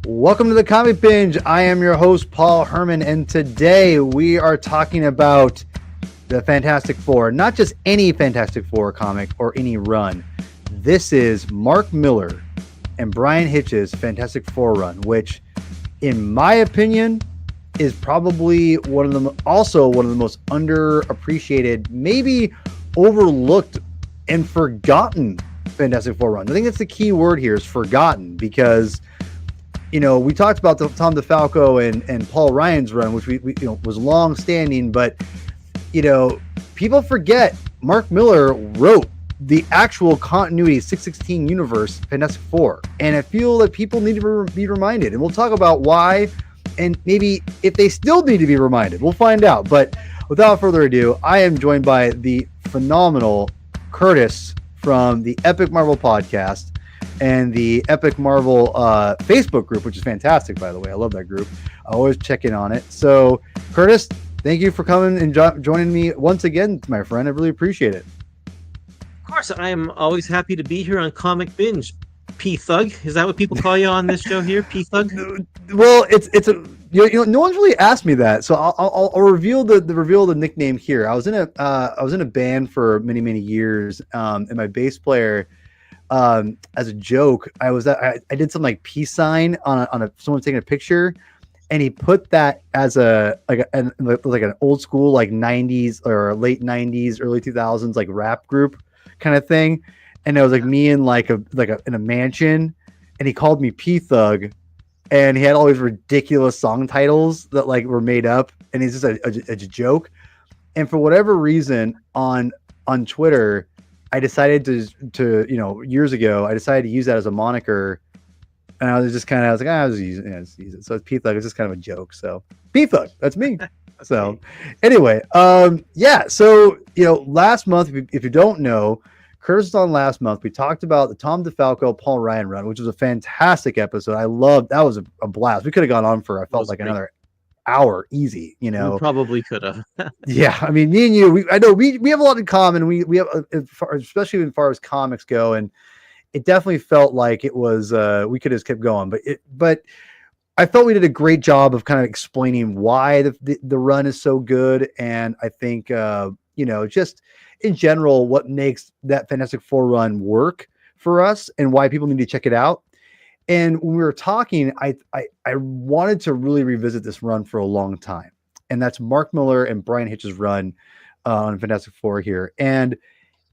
Welcome to the Comic Binge. I am your host, Paul Herman, and today we are talking about the Fantastic Four. Not just any Fantastic Four comic or any run. This is Mark Millar and Bryan Hitch's Fantastic Four run, which, in my opinion, is probably one of the most underappreciated, maybe overlooked and forgotten Fantastic Four runs. I think that's the key word here, is forgotten, because we talked about the Tom DeFalco and Paul Ryan's run, which we was long standing, but people forget Mark Millar wrote the actual continuity 616 universe Fantastic Four, and I feel that people need to be reminded, and we'll talk about why, and maybe if they still need to be reminded. We'll find out. But without further ado, I am joined by the phenomenal Curtis from the Epic Marvel podcast and the Epic Marvel Facebook group, which is fantastic, by the way. I love that group. I always check in on it. So, Curtis, thank you for coming and joining me once again, my friend. I really appreciate it. Of course, I am always happy to be here on Comic Binge. P-Thug, is that what people call you on this show here? P-Thug? Well, no one's really asked me that, so I'll reveal the nickname here. I was in a band for many years, and my bass player, as a joke, I did some like peace sign on someone taking a picture, and he put that as an old school like 90s or late 90s, early 2000s like rap group kind of thing. And it was like me in in a mansion, and he called me P-Thug, and he had all these ridiculous song titles that like were made up, and it's just a joke. And for whatever reason on Twitter, I decided to years ago, I decided to use that as a moniker, and I was just use it. So it's P-Thug. It's just kind of a joke. So P-Thug, that's me. Okay. So anyway, So last month, if you don't know, Curtis was on last month. We talked about the Tom DeFalco, Paul Ryan run, which was a fantastic episode. I loved that. Was a blast. We could have gone on for, I felt like, another hour easy. We probably could have. Yeah, I mean, me and you, I know we have a lot in common. We have, especially as far as comics go, and it definitely felt like it was we could have kept going, but I felt we did a great job of kind of explaining why the run is so good, and I think just in general what makes that Fantastic Four run work for us and why people need to check it out. And when we were talking, I wanted to really revisit this run for a long time, and that's Mark Millar and Bryan Hitch's run on Fantastic Four here. And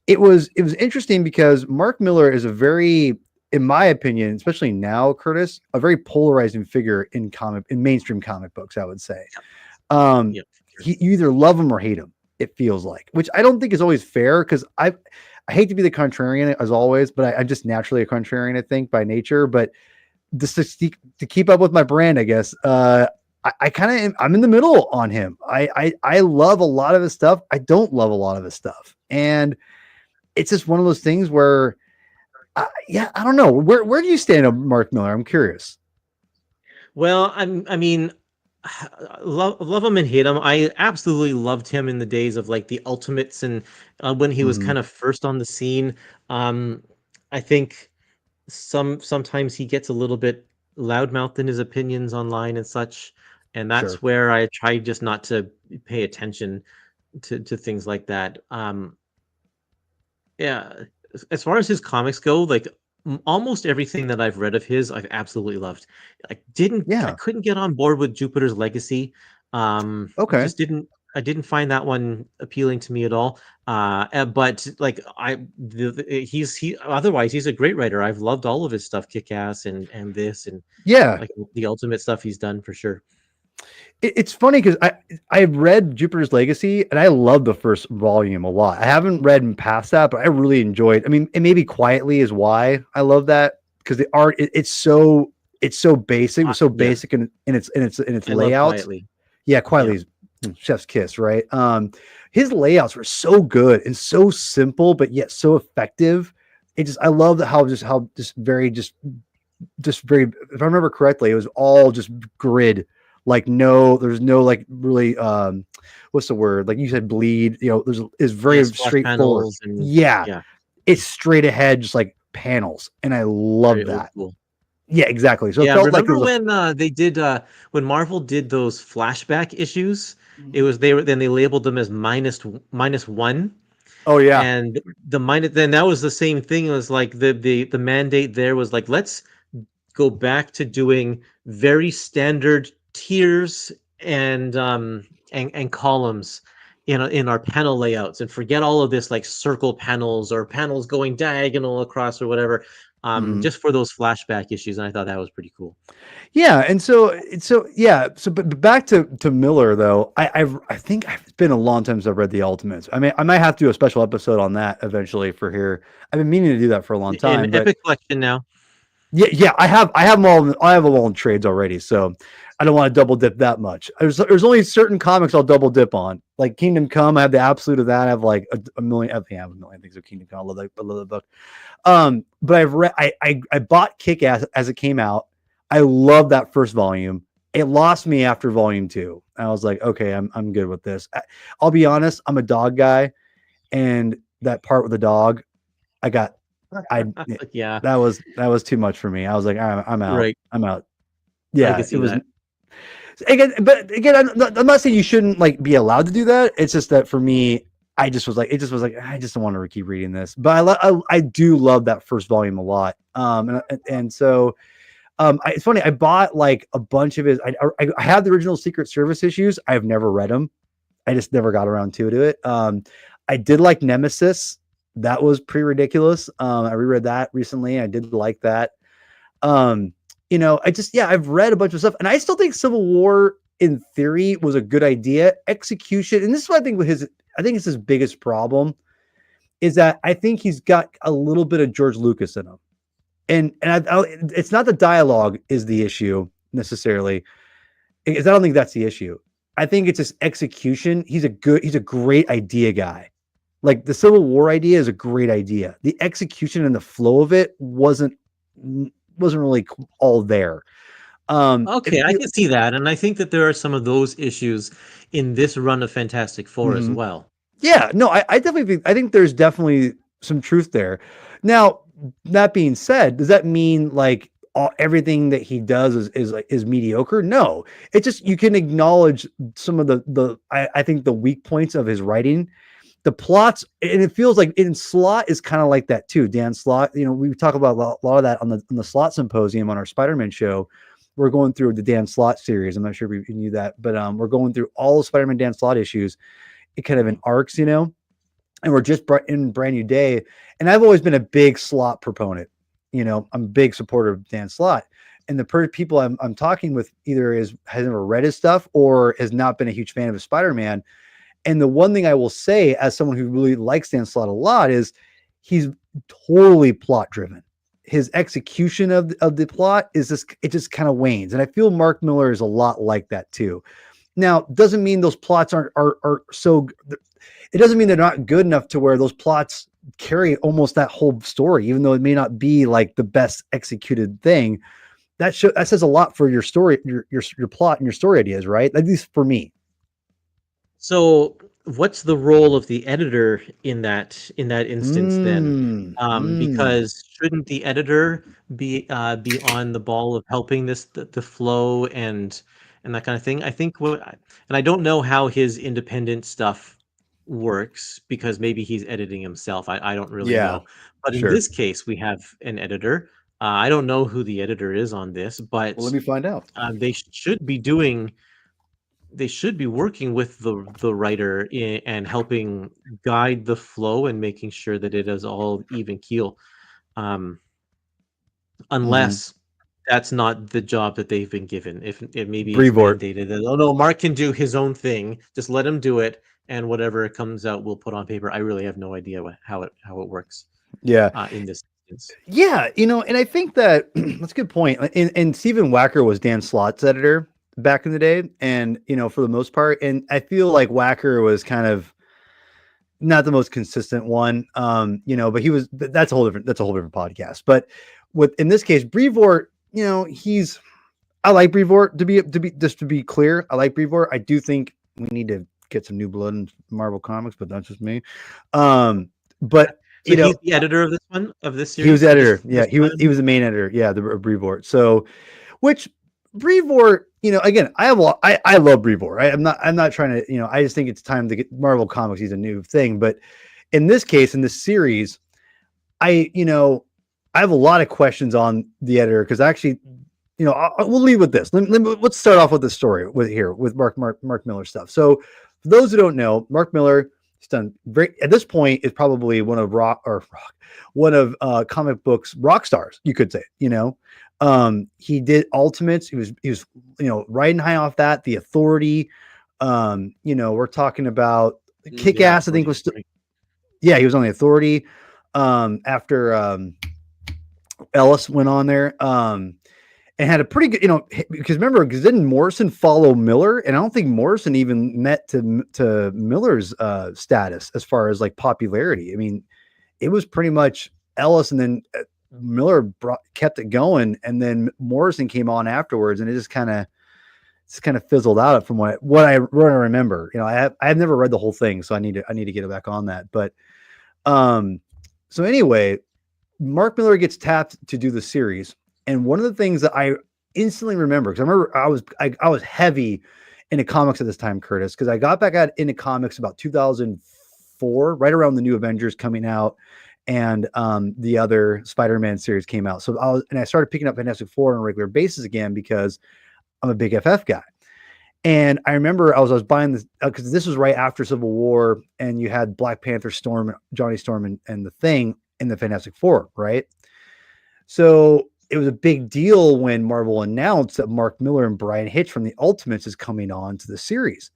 it was interesting because Mark Millar is a very, in my opinion, especially now, Curtis, a very polarizing figure in mainstream comic books, I would say. You either love him or hate him, it feels like, which I don't think is always fair, because I hate to be the contrarian as always, but I'm just naturally a contrarian, I think, by nature. But just to keep up with my brand, I guess, I'm in the middle on him. I love a lot of his stuff. I don't love a lot of his stuff. And it's just one of those things where, I don't know. Where do you stand on Mark Millar? I'm curious. Well, love him and hate him. I absolutely loved him in the days of like the Ultimates, and when he was kind of first on the scene. I think sometimes he gets a little bit loudmouthed in his opinions online and such, and that's where I try just not to pay attention to things like that. As far as his comics go, like almost everything that I've read of his, I've absolutely loved. I couldn't get on board with Jupiter's Legacy. Okay. I didn't find that one appealing to me at all. But like otherwise he's a great writer. I've loved all of his stuff, Kick-Ass and this, and like the Ultimate stuff he's done for sure. It's funny because I've read Jupiter's Legacy, and I love the first volume a lot. I haven't read past that, but I really enjoyed. I mean, and maybe Quietly is why I love that, because the art it's so basic, basic in its layouts. Quietly. Yeah, Quietly is chef's kiss, right? His layouts were so good and so simple, but yet so effective. I love how very, if I remember correctly, it was all just grid. Like there's no like really what's the word? Like you said, bleed. Is very straightforward. It's straight ahead, just like panels, and I love Very old that. school. Yeah, exactly. So it Yeah, felt like it remember was when they did when Marvel did those flashback issues? It a. was they were then they labeled them as -1, Oh yeah. and the minus then that was the same thing. It was like the mandate there was like let's go back to doing very standard tiers and columns in our panel layouts and forget all of this like circle panels or panels going diagonal across or whatever Mhm. just for those flashback issues, and I thought that was pretty cool. Yeah, and so yeah, so but back to Miller though. I think it's been a long time since I've read the Ultimates. I mean, I might have to do a special episode on that eventually for here. I've been meaning to do that for a long In time, but Epic Collection now. yeah, I have them all. I have them all in trades already, so I don't want to double dip that much. There's only certain comics I'll double dip on, like Kingdom Come. I have the absolute of that. I have like a million. I think I have a million things of Kingdom Come. I love the book. But I've read. I bought Kick Ass as it came out. I love that first volume. It lost me after volume 2. I was like, okay, I'm good with this. I'll be honest. I'm a dog guy, and that part with the dog, I got I Yeah, that was too much for me. I was like, I'm out. right. I'm out. I Yeah, can it see was that. again, but again, I'm not saying you shouldn't like be allowed to do that. It's just that for me, I just was like, it just was like, I just don't want to keep reading this. But I do love that first volume a lot. And so it's funny. I bought like a bunch of his. I have the original Secret Service issues. I've never read them. I just never got around to it. I did like Nemesis. That was pretty ridiculous. I reread that recently. I did like that. Um, I've read a bunch of stuff, and I still think Civil War in theory was a good idea. Execution, and this is what I think with his. I think it's his biggest problem is that I think he's got a little bit of George Lucas in him, it's not the dialogue is the issue necessarily, because I don't think that's the issue. I think it's his execution. He's a great idea guy. Like the Civil War idea is a great idea. The execution and the flow of it wasn't really all there. Okay, I can see that, and I think that there are some of those issues in this run of Fantastic Four as Mhm. well. Yeah, no, I definitely think there's definitely some truth there. Now, that being said, does that mean like everything that he does is mediocre? No, it's just you can acknowledge some of I think the weak points of his writing. The plots, and it feels like in Slott is kind of like that too. Dan Slott, we talk about a lot of that on the Slott Symposium on our Spider-Man show. We're going through the Dan Slott series. I'm not sure if you knew that, but we're going through all the Spider-Man Dan Slott issues, it kind of in arcs, and we're just in Brand New Day. And I've always been a big Slott proponent. I'm a big supporter of Dan Slott. And the people I'm talking with either has never read his stuff or has not been a huge fan of Spider-Man. And the one thing I will say, as someone who really likes Dan Slott a lot, is he's totally plot driven. His execution of the plot it just kind of wanes. And I feel Mark Millar is a lot like that too. Now, doesn't mean those plots are so. It doesn't mean they're not good enough to where those plots carry almost that whole story, even though it may not be like the best executed thing. That says a lot for your story, your plot, and your story ideas, right? At least for me. So, what's the role of the editor in that instance then? Mm, mm. Because shouldn't the editor be on the ball of helping the flow and that kind of thing? I think and I don't know how his independent stuff works because maybe he's editing himself. I don't really Yeah, know. But in sure. this case, we have an editor. I don't know who the editor is on this, Well, but let me find out. they should be doing they should be working with the writer and helping guide the flow and making sure that it is all even keel. Um, Mm-hmm. unless that's not the job that they've been given. If it maybe it's Brevoort. mandated that oh no, Mark can do his own thing. Just let him do it, and whatever comes out, we'll put on paper. I really have no idea how it works Yeah. in this instance. Yeah, and I think that that's a good point. And Stephen Wacker was Dan Slott's editor back in the day, and for the most part, and I feel like Wacker was kind of not the most consistent one. But he was. That's a whole different podcast. But in this case, Brevoort, I like Brevoort to be clear. I like Brevoort. I do think we need to get some new blood in Marvel Comics, but that's just me. But So you know, he's the editor of this one, of this he was series, the of editor. Yeah, this he run? was the main editor. Yeah, the Brevoort. So, which Brevoort, again, I love Brevoort. Right? I'm not trying to, I just think it's time to get Marvel Comics. He's a new thing, but in this case, in this series, I you know I have a lot of questions on the editor because actually, we'll leave with this. Let's start off with the story with Mark Miller stuff. So, for those who don't know, Mark Miller has done very at this point is probably one of comic books rock stars, you could say. He did Ultimates. He was riding high off that. The Authority. We're talking about Kick Yeah, Ass. I think Authority was is still, great. yeah, he was on the Authority. After Ellis went on there. And had a pretty good, because remember, because didn't Morrison follow Miller? And I don't think Morrison even met to Miller's status as far as like popularity. I mean, it was pretty much Ellis, and then Miller kept it going, and then Morrison came on afterwards, and it just kind of fizzled out from what I remember. I've never read the whole thing, so I need to get back on that. But so anyway, Mark Miller gets tapped to do the series, and one of the things that I instantly remember, because I remember I was heavy into comics at this time, Curtis, because I got back into comics about 2004, right around the New Avengers coming out, and the other Spider-Man series came out. So I started picking up Fantastic Four on a regular basis again because I'm a big FF guy. And I remember I was buying this because this was right after Civil War, and you had Black Panther, Storm, Johnny Storm, and the Thing in the Fantastic Four, right? So it was a big deal when Marvel announced that Mark Miller and Bryan Hitch from the Ultimates is coming on to the series.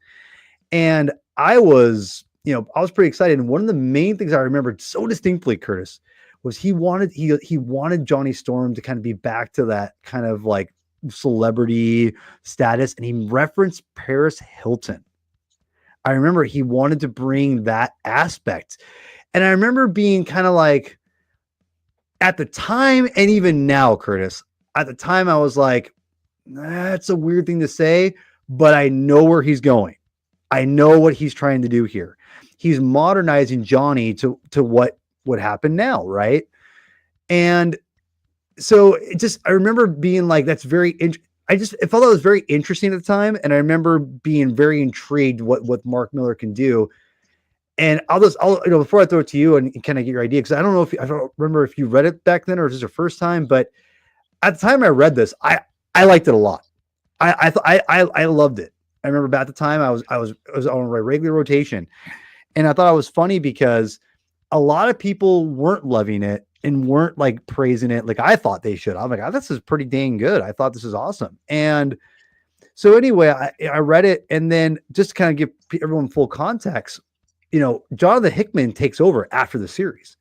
And I was pretty excited. And one of the main things I remembered so distinctly, Curtis, was he wanted Johnny Storm to kind of be back to that kind of like celebrity status. And he referenced Paris Hilton. I remember he wanted to bring that aspect. And I remember being kind of like, at the time, and even now, Curtis, at the time I was like, that's a weird thing to say, but I know where he's going. I know what he's trying to do here. He's modernizing Johnny to what would happen now, right? And so I remember being like, that's very I felt that was very interesting at the time, and I remember being very intrigued what Mark Miller can do. And I'll before I throw it to you and kind of get your idea, because I don't remember if you read it back then or is this your first time, but at the time I read this, I liked it a lot. I loved it. I remember at the time I was on a regular rotation, and I thought it was funny because a lot of people weren't loving it and weren't like praising it like I thought they should. I'm like, oh, this is pretty dang good. I thought this is awesome. And so anyway, I read it, and then just to kind of give everyone full context, Jonathan Hickman takes over after the series,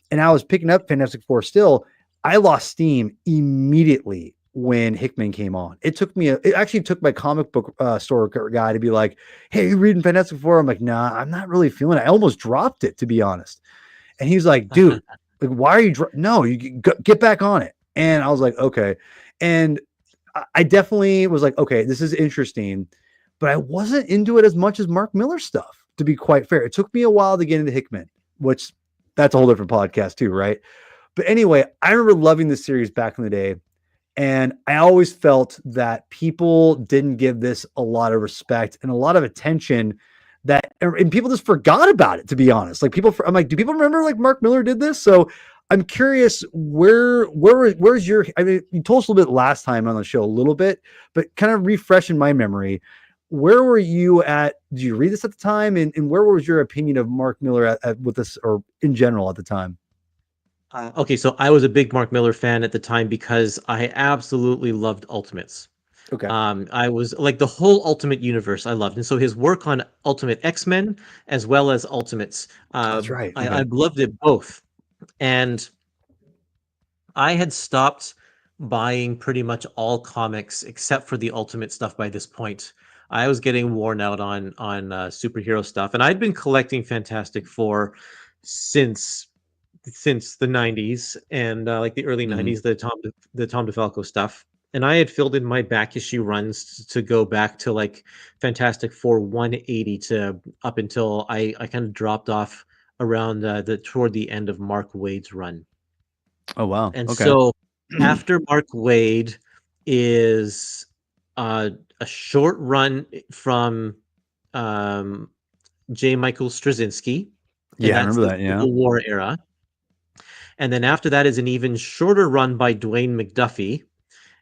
and I was picking up Fantastic Four still. I lost steam immediately when Hickman came on. It actually took my comic book store guy to be like, "Hey, you reading Fantastic Four?" I'm like, "Nah, I'm not really feeling it." I almost dropped it, to be honest. And he's like, "Dude, like, why are you? No, you get back on it." And I was like, "Okay." And I definitely was like, "Okay, this is interesting," but I wasn't into it as much as Mark Miller stuff. To be quite fair, it took me a while to get into Hickman, which that's a whole different podcast too, right? But anyway, I remember loving this series back in the day, and I always felt that people didn't give this a lot of respect and a lot of attention, and people just forgot about it, to be honest. Like I'm like, do people remember like Mark Miller did this? So I'm curious, where's your, I mean, you told us a little bit last time on the show a little bit, but kind of refreshing my memory. Where were you at? Did you read this at the time? And where was your opinion of Mark Miller with this, or in general at the time? Okay, so I was a big Mark Miller fan at the time because I absolutely loved Ultimates. Okay. I was like the whole Ultimate universe I loved, and so his work on Ultimate X-Men as well as Ultimates, Oh, that's right. I Okay. loved it both. And I had stopped buying pretty much all comics except for the Ultimate stuff by this point. I was getting worn out on superhero stuff, and I'd been collecting Fantastic Four since the 90s and like the early Mhm. 90s, the Tom DeFalco stuff. And I had filled in my back issue runs to go back to like Fantastic Four 180 to up until I kind of dropped off around the toward the end of Mark Waid's run. Oh wow. And Okay. so after Mark Waid is a short run from um, J. Michael Straczynski, and Yeah, I that's remember the that. Yeah. Civil War era. And then after that is an even shorter run by Dwayne McDuffie,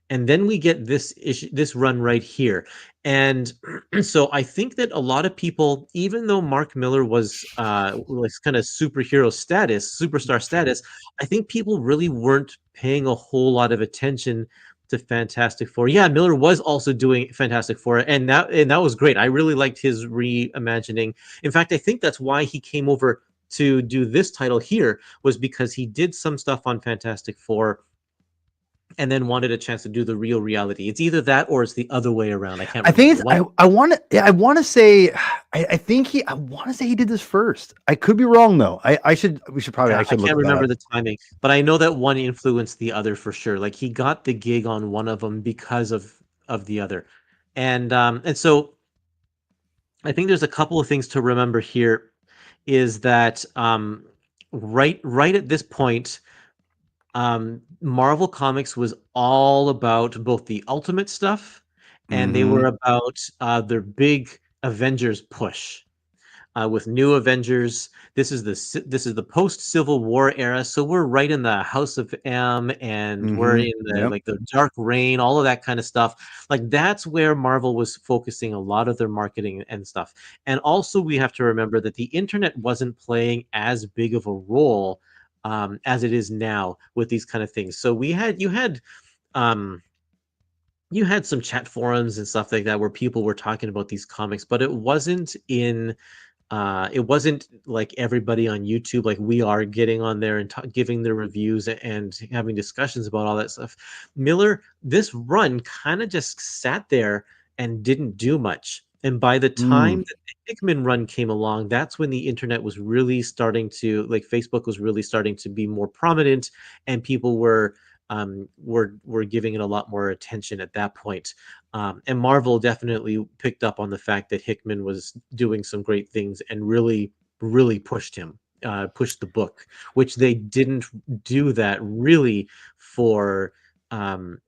and then we get this run right here. And so I think that a lot of people, even though Mark Millar was like kind of superstar status, I think people really weren't paying a whole lot of attention to Fantastic Four. Yeah, Miller was also doing Fantastic Four, and that was great. I really liked his reimagining. In fact, I think that's why he came over to do this title here, was because he did some stuff on Fantastic Four and then wanted a chance to do the real reality. It's either that or it's the other way around. I can't I think remember. I want to, yeah, I want to say, I think I want to say he did this first. I could be wrong though. I should, I I should look can't that remember up. the timing, but I know that one influenced the other for sure. Like he got the gig on one of them because of the other. And so I think there's a couple of things to remember here is that right at this point, Marvel Comics was all about both the Ultimate stuff, and they Mm-hmm. were about their big Avengers push with New Avengers. This is the post Civil War era, so we're right in the House of M, and we're Mm-hmm. in the Yep. like the Dark Reign, all of that kind of stuff. Like that's where Marvel was focusing a lot of their marketing and stuff. And also, we have to remember that the internet wasn't playing as big of a role as it is now with these kind of things. So um, you had some chat forums and stuff like that where people were talking about these comics, but it wasn't like everybody on YouTube, like we are getting on there and giving their reviews and having discussions about all that stuff. Miller, this run kind of just sat there and didn't do much. And by the time Mm. that the Hickman run came along, that's when the internet was really starting to, like Facebook was really starting to be more prominent, and people were giving it a lot more attention at that point. And Marvel definitely picked up on the fact that Hickman was doing some great things and really pushed him, pushed the book, which they didn't do that really for um,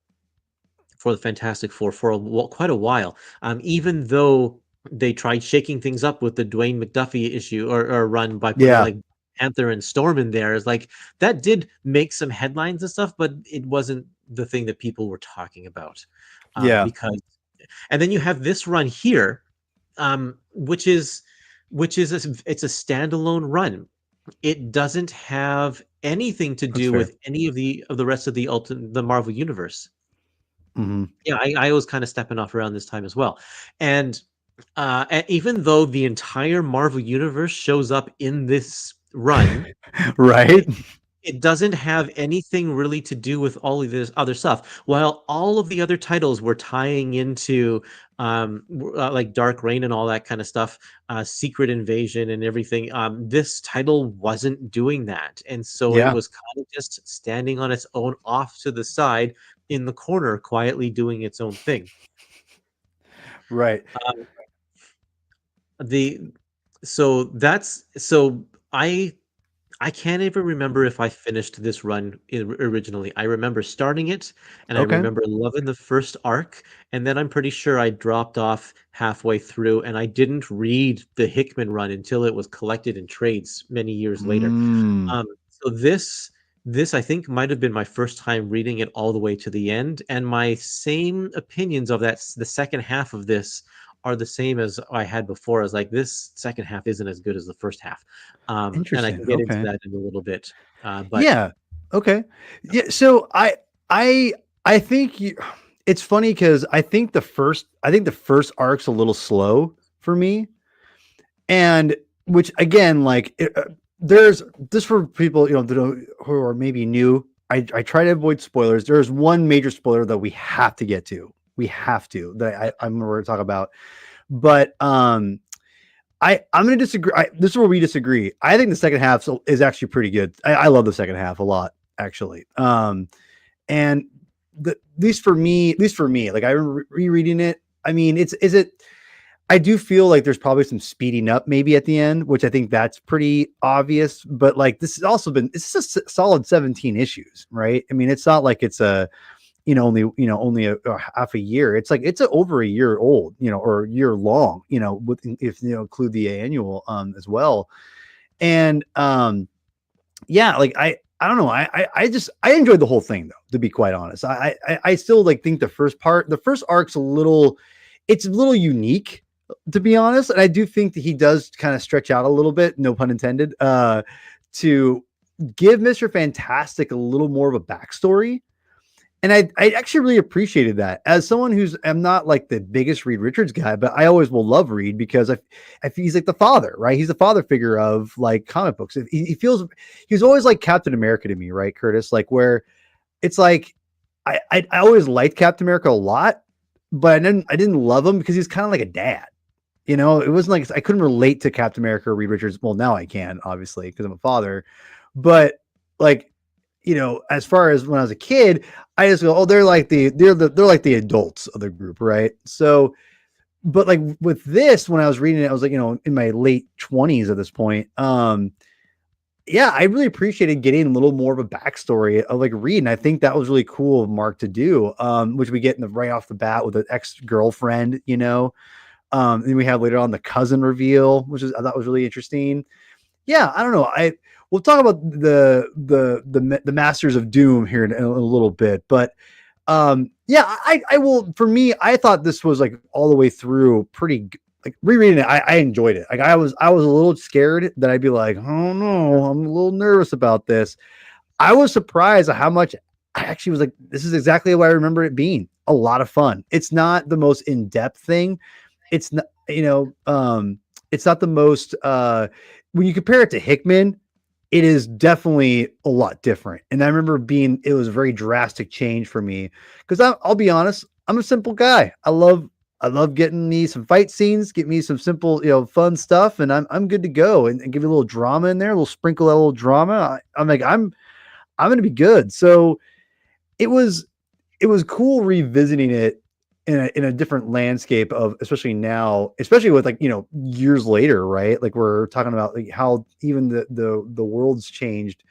for the Fantastic Four for quite a while. Even though they tried shaking things up with the Dwayne McDuffie issue or run by putting Yeah. like Panther and Storm in there, is like that did make some headlines and stuff, but it wasn't the thing that people were talking about. Yeah. Because and then you have this run here, which is it's a standalone run. It doesn't have anything to That's do fair. with any of the rest of the Marvel universe. Mm-hmm. Yeah, I was kind of stepping off around this time as well. And even though the entire Marvel universe shows up in this run, Right. it it doesn't have anything really to do with all of this other stuff. While all of the other titles were tying into like Dark Reign and all that kind of stuff, Secret Invasion and everything, this title wasn't doing that. And so it Yeah. was kind of just standing on its own off to the side in the corner, quietly doing its own thing. Right. Um, the so that's so I can't even remember if I finished this run originally. I remember starting it, and I Okay. remember loving the first arc, and then I'm pretty sure I dropped off halfway through, and I didn't read the Hickman run until it was collected in trades many years later. Mm. So this I think might have been my first time reading it all the way to the end, and my same opinions of the second half of this are the same as I had before. I was like, this second half isn't as good as the first half, and I Interesting. can get into Okay. that in a little bit. But Yeah. Okay. Yeah. So I I think it's funny because I think the first arc's a little slow for me, and which again, like there's this for people who are maybe new. I try to avoid spoilers. There's one major spoiler that we have to get to. We have to that I'm going to talk about, but I'm going to disagree. This is where we disagree. I think the second half is actually pretty good. I love the second half a lot, actually. And at least for me, like I remember rereading it. I mean, is it? I do feel like there's probably some speeding up maybe at the end, which I think that's pretty obvious. But like this has also been it's just a solid 17 issues, right? I mean, it's not like it's a only a half a year. It's like it's over a year old, or a year long, with if include the annual as well. And yeah, like I don't know. I just I enjoyed the whole thing though, to be quite honest. I still like think the first arc's it's a little unique, to be honest. And I do think that he does kind of stretch out a little bit, no pun intended, to give Mr. Fantastic a little more of a backstory. And I actually really appreciated that. As someone I'm not like the biggest Reed Richards guy, but I always will love Reed because he's like the father, right? He's the father figure of like comic books. He's always like Captain America to me, right, Curtis? Like where it's like I always liked Captain America a lot, but I didn't love him because he's kind of like a dad. It wasn't like I couldn't relate to Captain America or Reed Richards. Well, now I can, obviously, because I'm a father. But like, as far as when I was a kid, I just go, oh, they're like the adults of the group, right? So, but like with this, when I was reading it, I was like, in my late 20s at this point. Yeah, I really appreciated getting a little more of a backstory of like Reed, and I think that was really cool of Mark to do, which we get right off the bat with an ex-girlfriend, then we have later on the cousin reveal, which I thought was really interesting. Yeah, I don't know. We'll talk about the Masters of Doom here in a little bit, but yeah, I will. For me, I thought this was like all the way through pretty. Like rereading it, I enjoyed it. Like I was a little scared that I'd be like, oh no, I'm a little nervous about this. I was surprised at how much I actually was like, this is exactly what I remember it being. A lot of fun. It's not the most in-depth thing. It's not, it's not the most when you compare it to Hickman, it is definitely a lot different. And I remember it was a very drastic change for me because I'll be honest, I'm a simple guy. I love getting me some fight scenes, get me some simple, fun stuff, and I'm good to go. And give you a little drama in there, a little sprinkle that little drama. I'm like, I'm gonna be good. So it was cool revisiting it in a different landscape of, especially now, especially with like, years later, right? Like we're talking about like how even the world's changed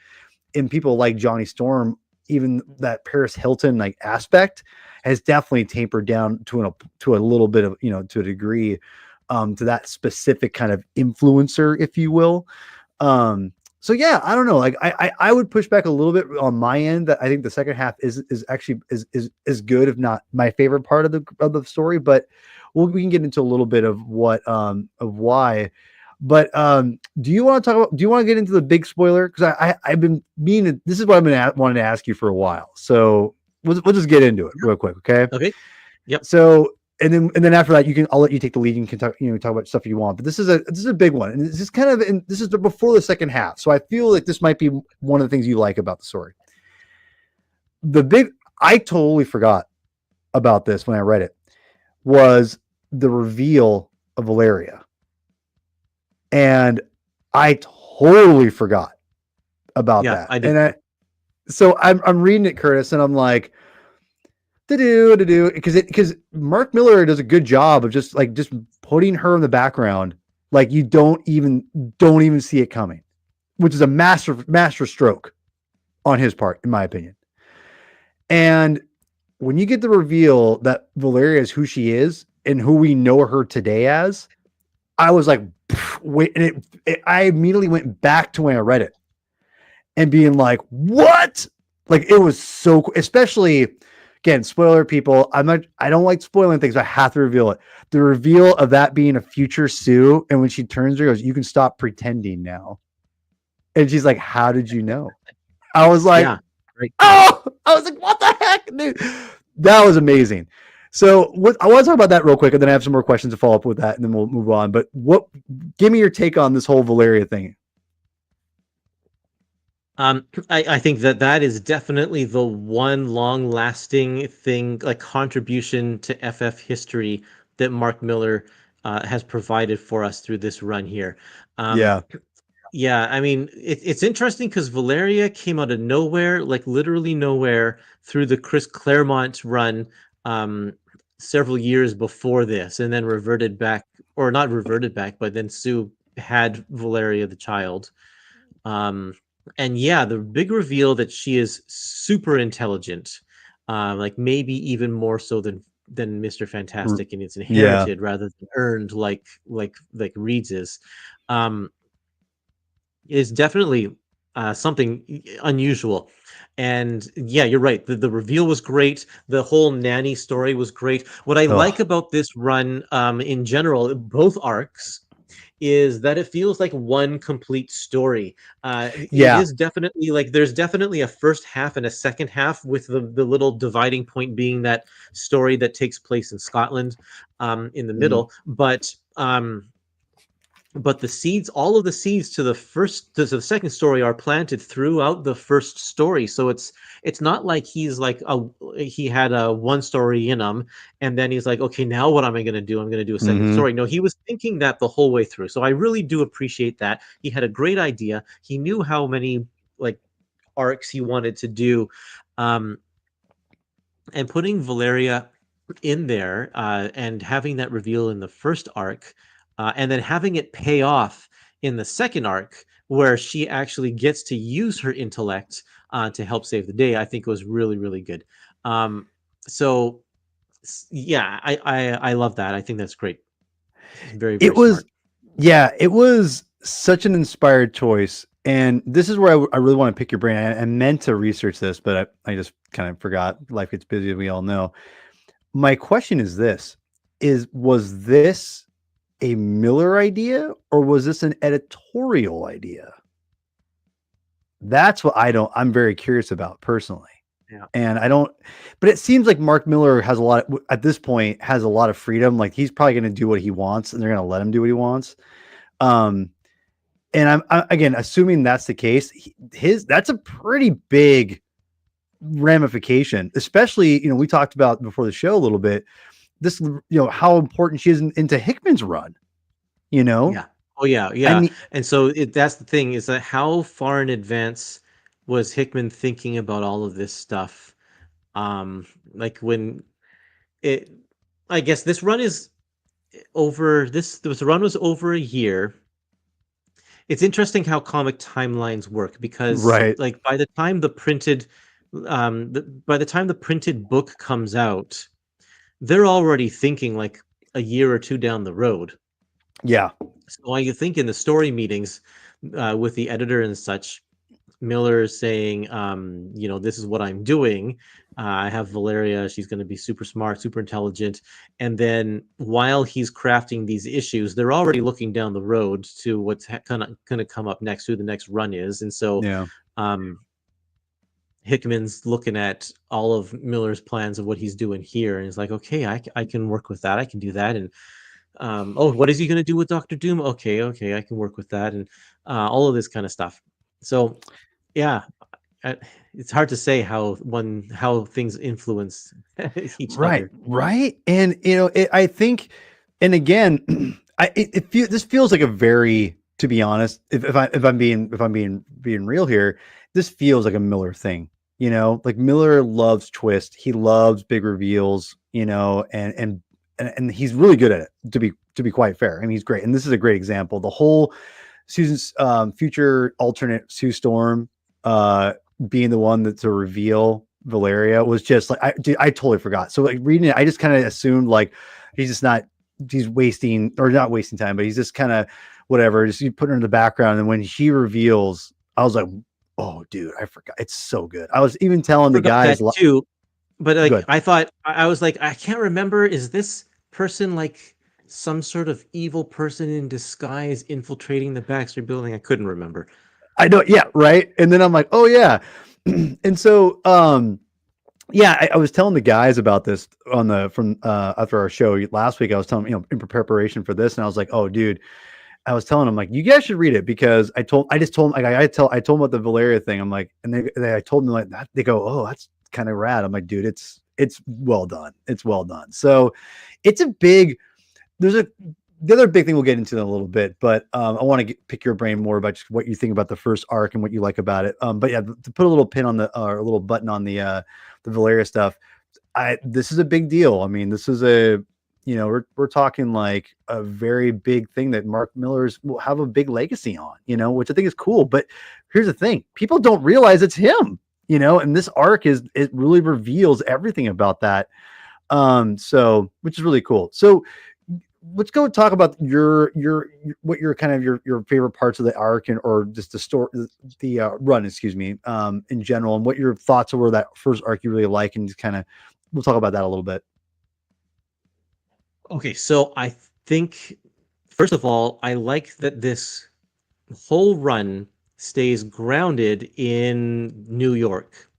and people like Johnny Storm, even that Paris Hilton like aspect has definitely tapered down to a little bit of, to a degree, to that specific kind of influencer, if you will. So yeah, I don't know. Like I would push back a little bit on my end that I think the second half is actually is good, if not my favorite part of the story. But we can get into a little bit of what of why. But do you want to get into the big spoiler? Because I've been meaning this is what I've been wanting to ask you for a while. So we'll just get into it real quick, okay? Okay. Yep. So and then after that, I'll let you take the lead. You can talk about stuff you want. But this is a big one, and this is kind of this is before the second half. So I feel like this might be one of the things you like about the story. I totally forgot about this when I read it, was the reveal of Valeria. And I totally forgot about that. I did. And so I'm reading it, Curtis, and I'm like, because Mark Millar does a good job of just putting her in the background, like you don't even see it coming, which is a master stroke on his part, in my opinion. And when you get the reveal that Valeria is who she is and who we know her today as, I was like, wait, and I immediately went back to when I read it and being like, what? Like it was so cool, especially. Again, spoiler people. I don't like spoiling things, but I have to reveal it. The reveal of that being a future Sue, and when she turns her, goes, "You can stop pretending now." And she's like, "How did you know?" I was like, yeah, right. "Oh!" I was like, "What the heck, dude?" That was amazing. So I want to talk about that real quick, and then I have some more questions to follow up with that, and then we'll move on. But give me your take on this whole Valeria thing. I think that is definitely the one long-lasting thing, like contribution to FF history that Mark Millar has provided for us through this run here. Yeah. Yeah, I mean, it's interesting because Valeria came out of nowhere, like literally nowhere, through the Chris Claremont run several years before this, and then reverted back or not reverted back, but then Sue had Valeria the child. Um, and yeah, the big reveal that she is super intelligent, like maybe even more so than Mr. R- Fantastic, and it's Yeah. inherited rather than earned, like Reed's um, is definitely something unusual. And yeah, you're right. The reveal was great. The whole nanny story was great. What I Oh, like about this run, in general, both arcs, is that it feels like one complete story. It yeah. is definitely like there's definitely a first half and a second half, with the little dividing point being that story that takes place in Scotland, in the Mhm. middle. But the seeds, all of the seeds to the second story are planted throughout the first story. So it's not like he had a one story in him, and then he's like, okay, now what am I going to do? I'm going to do a second Mhm. story. No, he was thinking that the whole way through. So I really do appreciate that. He had a great idea. He knew how many like arcs he wanted to do. Um, and putting Valeria in there, and having that reveal in the first arc, and then having it pay off in the second arc, where she actually gets to use her intellect to help save the day, I think was really, really good. Um, so yeah, I love that. I think that's great. It's very, It very was, smart. yeah, it was such an inspired choice. And this is where I really want to pick your brain. I meant to research this, but I just kind of forgot. Life gets busy, as we all know. My question is this: was this a Miller idea or was this an editorial idea? That's what I'm very curious about personally. Yeah. And I don't, but it seems like Mark Miller has a lot at this point, has a lot of freedom. Like he's probably going to do what he wants and they're going to let him do what he wants. Um, and again, assuming that's the case, that's a pretty big ramification, especially, we talked about before the show a little bit, this, how important she is into Hickman's run, you know? Yeah. Oh yeah, I yeah. mean, And so that's the thing, is that how far in advance was Hickman thinking about all of this stuff? Like when it, I guess this run is over. This run was over a year. It's interesting how comic timelines work, because right. like by the time the printed book comes out, they're already thinking like a year or two down the road. Yeah. So while you think in the story meetings, with the editor and such, Miller is saying, this is what I'm doing. I have Valeria. She's going to be super smart, super intelligent. And then while he's crafting these issues, they're already looking down the road to what's going to come up next, who the next run is. And so Yeah. um, Hickman's looking at all of Miller's plans of what he's doing here. And he's like, okay, I can work with that. I can do that. And oh, what is he going to do with Doctor Doom? Okay, okay, I can work with that. And all of this kind of stuff. So yeah, uh, it's hard to say how things influence each Right, other. right, and I think, and again, this feels like a very, to be honest, if I'm being real here, this feels like a Miller thing. Like Miller loves twist, he loves big reveals, and he's really good at it. To be quite fair, I mean, he's great, and this is a great example. The whole Susan's future alternate Sue Storm, uh, being the one that to reveal Valeria was just like I totally forgot. So like reading it, I just kind of assumed like he's wasting, or not wasting time, but he's just kind of whatever, just you put her in the background. And when she reveals, I was like, oh dude, I forgot. It's so good. I was even telling the Forgot that guys, too, but like good. I thought, I was like, I can't remember. Is this person like some sort of evil person in disguise infiltrating the Baxter building? I couldn't remember. I know, yeah, right. And then I'm like, oh yeah. And so yeah, I was telling the guys about this from after our show last week. I was telling in preparation for this, and I was like, "Oh, dude," I was telling them like, "You guys should read it," because I just told them like I told them about the Valeria thing. I'm like, and I told them like that. They go, "Oh, that's kind of rad." I'm like, "Dude, it's well done. It's well done." So it's a big. There's the other big thing we'll get into in a little bit, but I want to pick your brain more about just what you think about the first arc and what you like about it. But yeah, to put a little pin on or a little button on the Valeria stuff, this is a big deal. I mean, this is You know, we're talking like a very big thing that Mark Millar's will have a big legacy on, you know, which I think is cool. But here's the thing, people don't realize it's him, you know, and this arc it really reveals everything about that. So which is really cool. So let's go talk about your what your kind of your favorite parts of the arc and or just the story the run, excuse me, in general, and what your thoughts were that first arc you really like, and just kind of we'll talk about that a little bit. Okay, so I think first of all, I like that this whole run stays grounded in New York.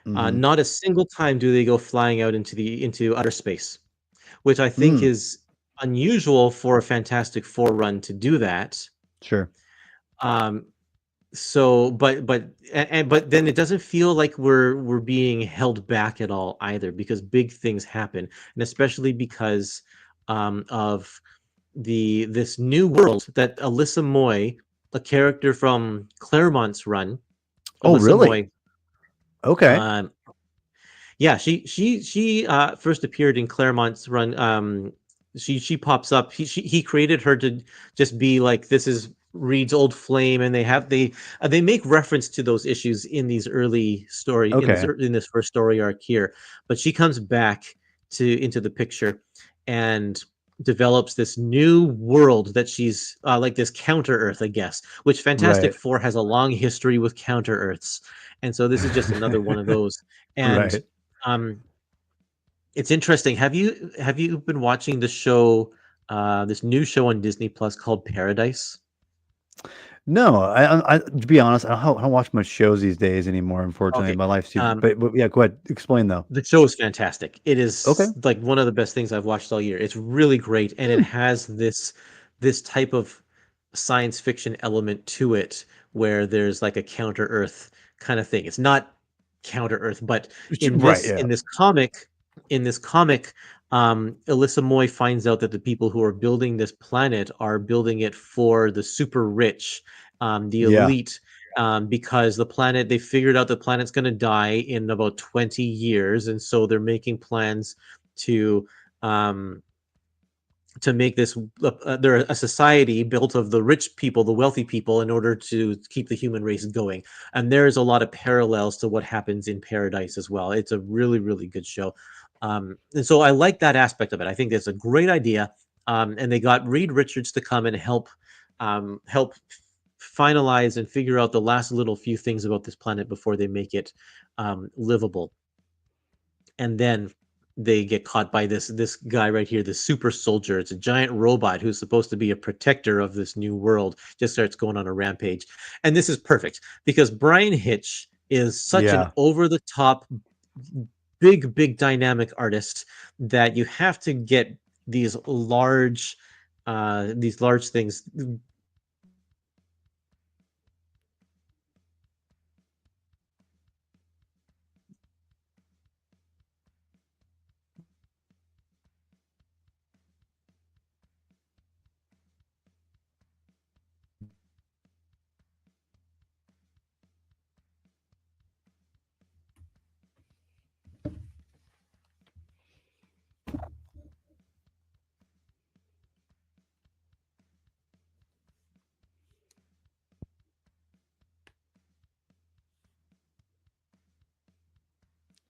Mm-hmm. Not a single time do they go flying out into outer space, which I think Mm, is unusual for a Fantastic Four run to do that. sure. Um, so, but then it doesn't feel like we're being held back at all either, because big things happen, and especially because of this new world that Alyssa Moy, a character from Claremont's run, Oh, Alyssa really? Moy, Okay. um, yeah, she first appeared in Claremont's run. She pops up. He created her to just be like, this is Reed's old flame, and they make reference to those issues in these early story Okay. in this first story arc here. But she comes back to into the picture and develops this new world that she's like this counter Earth, I guess. Which Fantastic Right. Four has a long history with counter Earths, and so this is just another one of those. And Right. um, it's interesting. Have you been watching the show, this new show on Disney Plus called Paradise? No, to be honest, I don't watch much shows these days anymore. Unfortunately, Okay. my life's too. Um, But yeah, go ahead. Explain though. the show is fantastic. It Okay. is like one of the best things I've watched all year. It's really great, and it Hmm. has this type of science fiction element to it where there's like a counter Earth kind of thing. It's not counter Earth, but in Right. this Yeah. in this comic, in this comic, Alyssa Moy finds out that the people who are building this planet are building it for the super rich, the Yeah. elite, because the planet, they figured out the planet's going to die in about 20 years, and so they're making plans to um, make this they're a society built of the rich people, the wealthy people, in order to keep the human race going. And there's a lot of parallels to what happens in Paradise as well. It's a really, really good show. And so I like that aspect of it. I think that's a great idea. And they got Reed Richards to come and help finalize and figure out the last little few things about this planet before they make it livable. And then they get caught by this guy right here, this super soldier. It's a giant robot who's supposed to be a protector of this new world. Just starts going on a rampage, and this is perfect because Bryan Hitch is such an Yeah. over the top, big dynamic artist that you have to get these large things.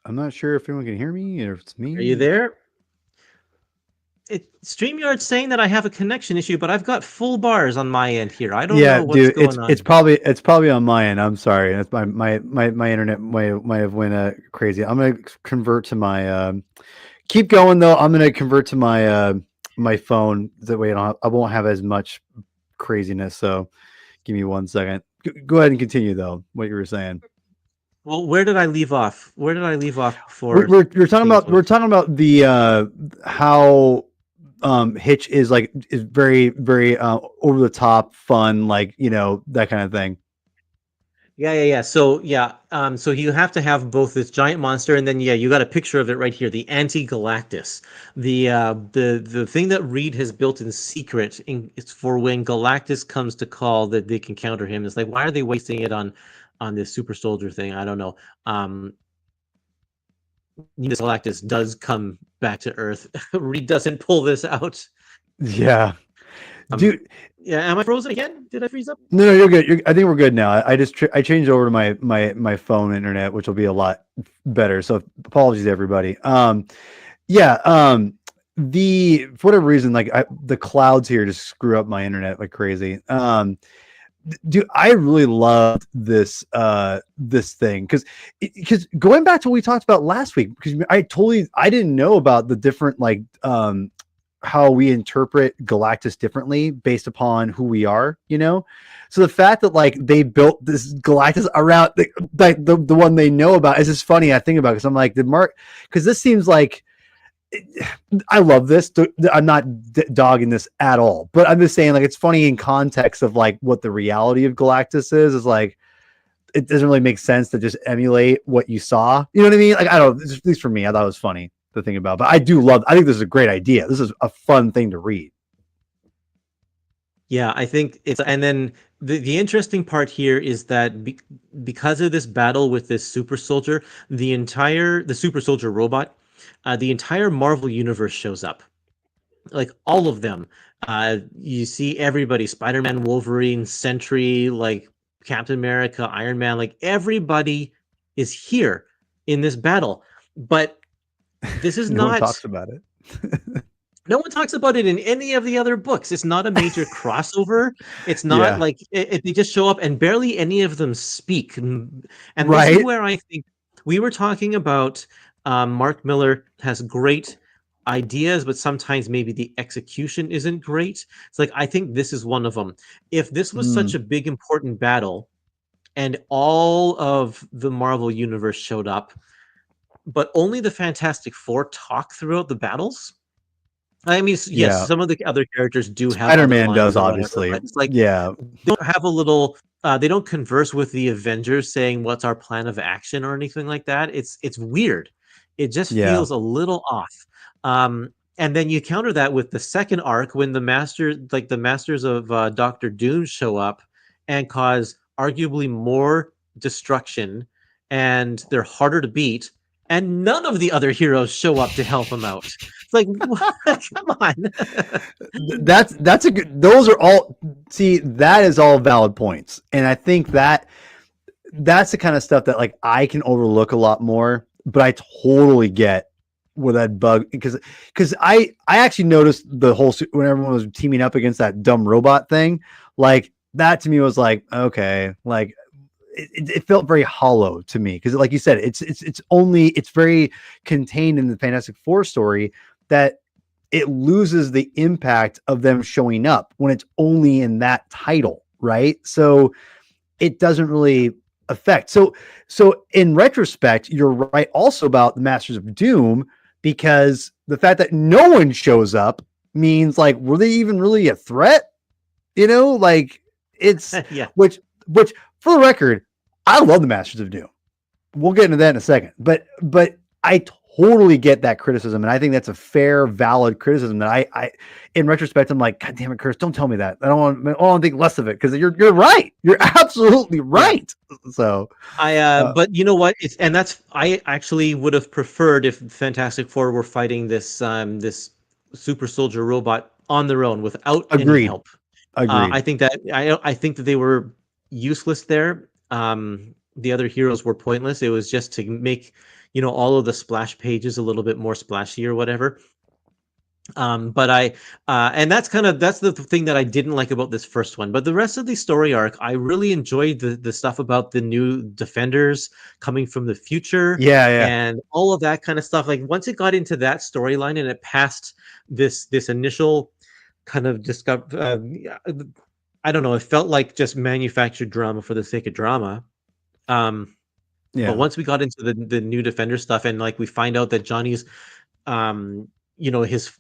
I'm not sure if anyone can hear me or if it's Are you me. there? StreamYard's saying that I have a connection issue, but I've got full bars on my end here. I don't Yeah, know what's dude, going on. it's probably on my end. I'm sorry. That's my internet might have went crazy. I'm gonna convert to my keep going though. I'm gonna convert to my my phone. That way I won't have as much craziness. So give me 1 second. Go ahead and continue though. What you were saying. Well, where did I leave off? Where did I leave off We're before we're talking things about went? the how Hitch is like is very over the top fun, like, you know, that kind of thing. Yeah. So yeah, so you have to have both this giant monster, and then yeah, you got a picture of it right here, the Anti-Galactus, the thing that Reed has built in secret. It's for when Galactus comes to call that they can counter him. It's like, why are they wasting it on this super soldier thing? I don't know. Um, Needus Galactus does come back to Earth. Reed doesn't pull this out. Yeah, Um, dude. yeah, am I frozen again? Did I freeze up? No, you're good. I think we're good now. I just I changed over to my phone internet, which will be a lot better. So apologies to everybody. Yeah. The for whatever reason, like the clouds here just screw up my internet like crazy. Dude, I really loved this thing because going back to what we talked about last week, because I didn't know about the different like how we interpret Galactus differently based upon who we are, you know? So the fact that like they built this Galactus around the one they know about is just funny. I think about because I'm like, because this seems like I love this. I'm not dogging this at all, but I'm just saying like it's funny in context of like what the reality of Galactus is like it doesn't really make sense to just emulate what you saw. You know what I mean? Like I don't know, at least for me, I thought it was funny to think about. But I think this is a great idea. This is a fun thing to read. Yeah, I think it's, and then the interesting part here is that because of this battle with this super soldier, the super soldier robot, the entire Marvel universe shows up, like all of them. You see everybody: Spider-Man, Wolverine, Sentry, like Captain America, Iron Man, like everybody is here in this battle. But this is No one not talks about it. no one talks about it in any of the other books. It's not a major crossover. It's not Yeah. like they just show up and barely any of them speak. And this is Right. where I think we were talking about Mark Millar has great ideas, but sometimes maybe the execution isn't great. It's like, I think this is one of them. If this was such a big, important battle and all of the Marvel universe showed up, but only the Fantastic Four talk throughout the battles, I mean, yes, Yeah. some of the other characters do have other Spider-Man does lines or whatever, obviously. but it's like Yeah. they don't have a little. They don't converse with the Avengers saying what's our plan of action or anything like that. It's weird. It just Yeah. feels a little off. And then you counter that with the second arc when the masters of Doctor Doom show up and cause arguably more destruction, and they're harder to beat, and none of the other heroes show up to help them out. It's like, what? Come on. That's a good. Those are all. See, that is all valid points, and I think that's the kind of stuff that like I can overlook a lot more. But I totally get where that bug because I actually noticed the whole when everyone was teaming up against that dumb robot thing, like that to me was like okay, like it felt very hollow to me because like you said, it's very contained in the Fantastic Four story that it loses the impact of them showing up when it's only in that title, right? So it doesn't really affect. So in retrospect, you're right also about the Masters of Doom because the fact that no one shows up means like were they even really a threat? You know, like it's Yeah. which for the record, I love the Masters of Doom. We'll get into that in a second. But I totally get that criticism, and I think that's a fair, valid criticism. That I in retrospect, I'm like, God damn it, Curtis, don't tell me that. I don't want to think less of it because you're right. You're absolutely right. Yeah. So But you know what? I actually would have preferred if Fantastic Four were fighting this super soldier robot on their own without any agreed. help. Agreed. I think that they were useless there. The other heroes were pointless. It was just to make, all of the splash pages a little bit more splashy or whatever. But and that's the thing that I didn't like about this first one. But the rest of the story arc, I really enjoyed the stuff about the new Defenders coming from the future, Yeah. and all of that kind of stuff. Like once it got into that storyline and it passed this initial kind of discover, I don't know, it felt like just manufactured drama for the sake of drama. Yeah. But once we got into the new Defender stuff, and like we find out that Johnny's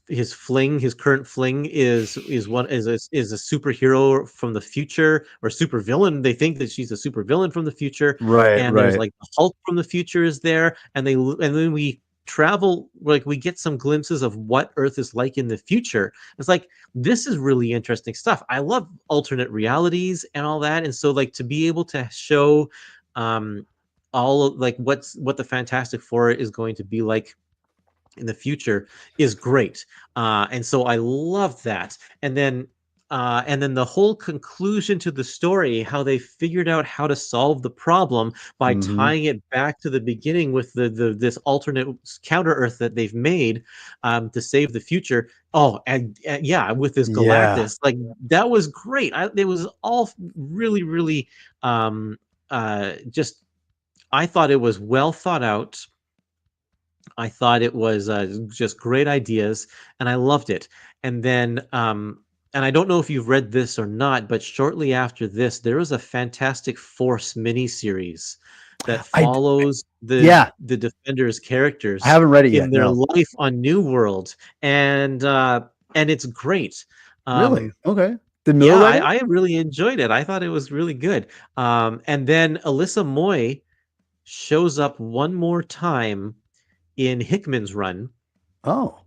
his fling, his current fling is a superhero from the future, or super villain. They think that she's a super villain from the future, and there's Right. like the Hulk from the future is there, and then we travel, like we get some glimpses of what Earth is like in the future. It's like, this is really interesting stuff. I love alternate realities and all that, and so like to be able to show like what the Fantastic Four is going to be like in the future is great. And so I loved that. And then the whole conclusion to the story, how they figured out how to solve the problem by Mm-hmm. tying it back to the beginning with the this alternate counter Earth that they've made to save the future. Oh, and yeah, with this Yeah. Galactus, like that was great. It was all really, really just. I thought it was well thought out. I thought it was just great ideas, and I loved it. And then, and I don't know if you've read this or not, but shortly after this, there was a Fantastic Force miniseries that I follows yeah. the Defenders I characters haven't read it in yet. their No. life on New World, and it's great. Really? Okay. Did Miller Yeah, write it? I really enjoyed it. I thought it was really good. And then Alyssa Moy shows up one more time in Hickman's run, Oh.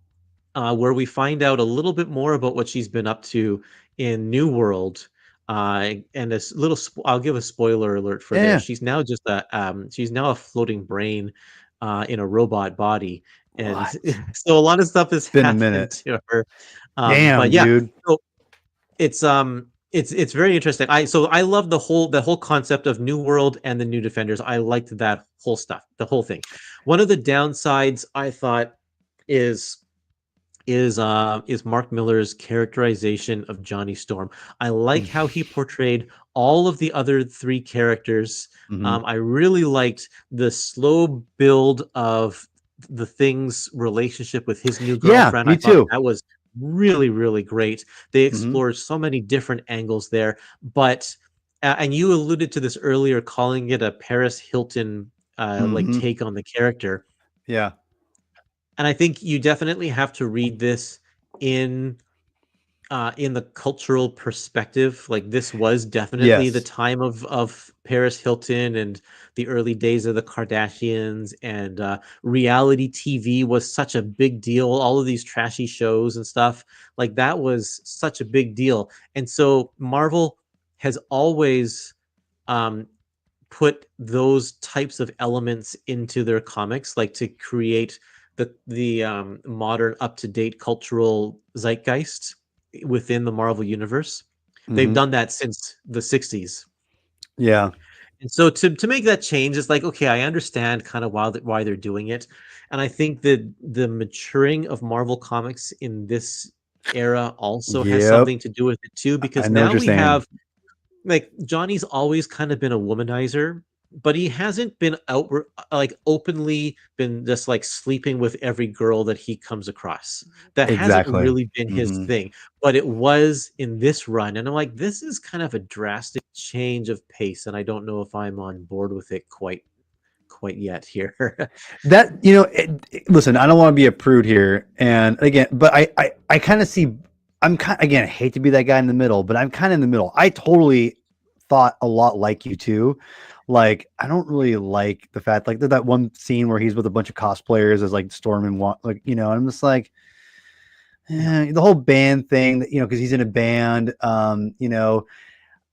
where we find out a little bit more about what she's been up to in New World. And a little, I'll give a spoiler alert for this. Yeah. She's now a floating brain in a robot body, and What? so a lot of stuff has It's been a happened minute. to her. But Damn, yeah, dude. so it's very interesting. I love the whole concept of New World and the New Defenders. I liked that whole stuff, the whole thing. One of the downsides I thought is is Mark Millar's characterization of Johnny Storm. I like how he portrayed all of the other three characters. Mm-hmm. I really liked the slow build of the Thing's relationship with his new Yeah, girlfriend. I me thought too. that was really, really great. They Mm-hmm. explored so many different angles there, but and you alluded to this earlier, calling it a Paris Hilton like Mm-hmm. take on the character. Yeah. And I think you definitely have to read this in in the cultural perspective. Like this was definitely the Yes. time of Paris Hilton and the early days of the Kardashians, and reality TV was such a big deal. All of these trashy shows and stuff, like that was such a big deal. And so Marvel has always um, put those types of elements into their comics, like to create the modern, up to date cultural zeitgeist within the Marvel universe. They've Mm-hmm. done that since the '60s, Yeah. and so to make that change, it's like, okay, I understand kind of why they're doing it, and I think that the maturing of Marvel comics in this era also has Yep. something to do with it too, I because know what now you're we saying. have, like, Johnny's always kind of been a womanizer, but he hasn't been outward, like openly been just like sleeping with every girl that he comes across. That hasn't Exactly. really been his Mm-hmm. thing, but it was in this run. And I'm like, this is kind of a drastic change of pace, and I don't know if I'm on board with it quite yet here. That listen, I don't want to be a prude here, and again, but I kind of see. I'm kind again. I hate to be that guy in the middle, but I'm kind of in the middle. I totally thought a lot like you too. Like I don't really like the fact like that one scene where he's with a bunch of cosplayers as like Storm and like and I'm just like the whole band thing that because he's in a band. I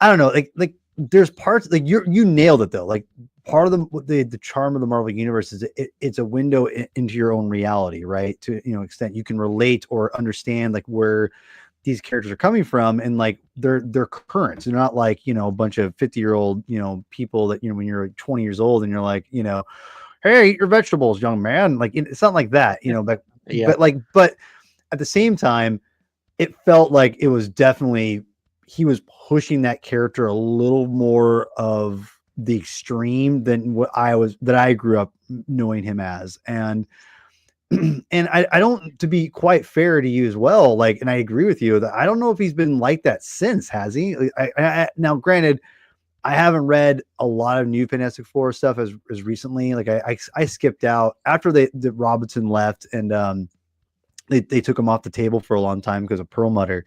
don't know, like there's parts like you nailed it though. Like part of the charm of the Marvel universe is it's a window into your own reality, right? To extent you can relate or understand like where these characters are coming from, and like they're current. They're not like a bunch of 50-year-old people that when you're like 20 years old and you're like hey, eat your vegetables, young man. Like it's not like that, Yeah. but at the same time, it felt like it was definitely he was pushing that character a little more of the extreme than what I grew up knowing him as. And and I don't, to be quite fair to you as well, like, and I agree with you that I don't know if he's been like that since, has he? Like, now granted, I haven't read a lot of new Fantastic Four stuff as recently. Like I skipped out after the Robinson left, and they took him off the table for a long time because of Perlmutter.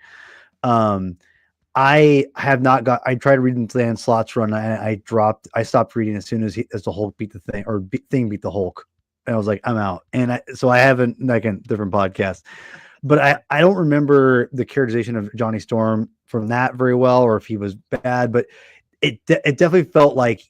I have not got. I tried reading Dan Slott's run. I stopped reading as soon as the Hulk beat the Thing, or Thing beat the Hulk, and I was like, I'm out. And so I haven't, like, a different podcast, but I don't remember the characterization of Johnny Storm from that very well, or if he was bad. But it definitely felt like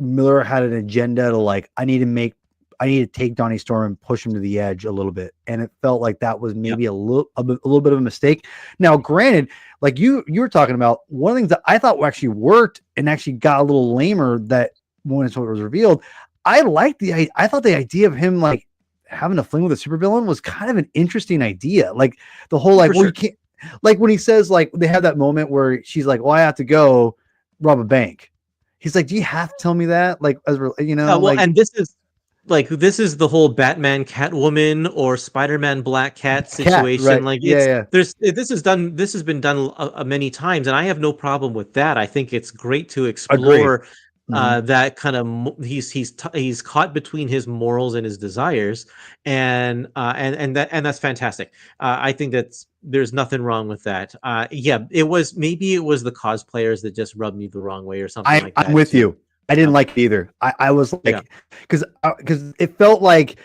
Miller had an agenda to like, I need to take Donnie Storm and push him to the edge a little bit, and it felt like that was Yeah, maybe a little bit of a mistake. Now, granted, like you were talking about, one of the things that I thought actually worked and actually got a little lamer that when it was revealed, I thought the idea of him like having a fling with a supervillain was kind of an interesting idea. Like the whole oh, like, for well, you sure. can't, like when he says like they have that moment where she's like, well, I have to go rob a bank. He's like, do you have to tell me that? Like, as we're, Yeah, well, like and this is the whole Batman Catwoman or Spider-Man Black Cat cat, situation. right? Like Yeah, yeah. this has been done many times, and I have no problem with that. I think it's great to Agree. explore Hmm. that kind of he's caught between his morals and his desires, and that's fantastic. I think there's nothing wrong with that. Yeah, it was the cosplayers that just rubbed me the wrong way or something like I'm that with too. you. I didn't Um, like it either. I was yeah. like, because it felt like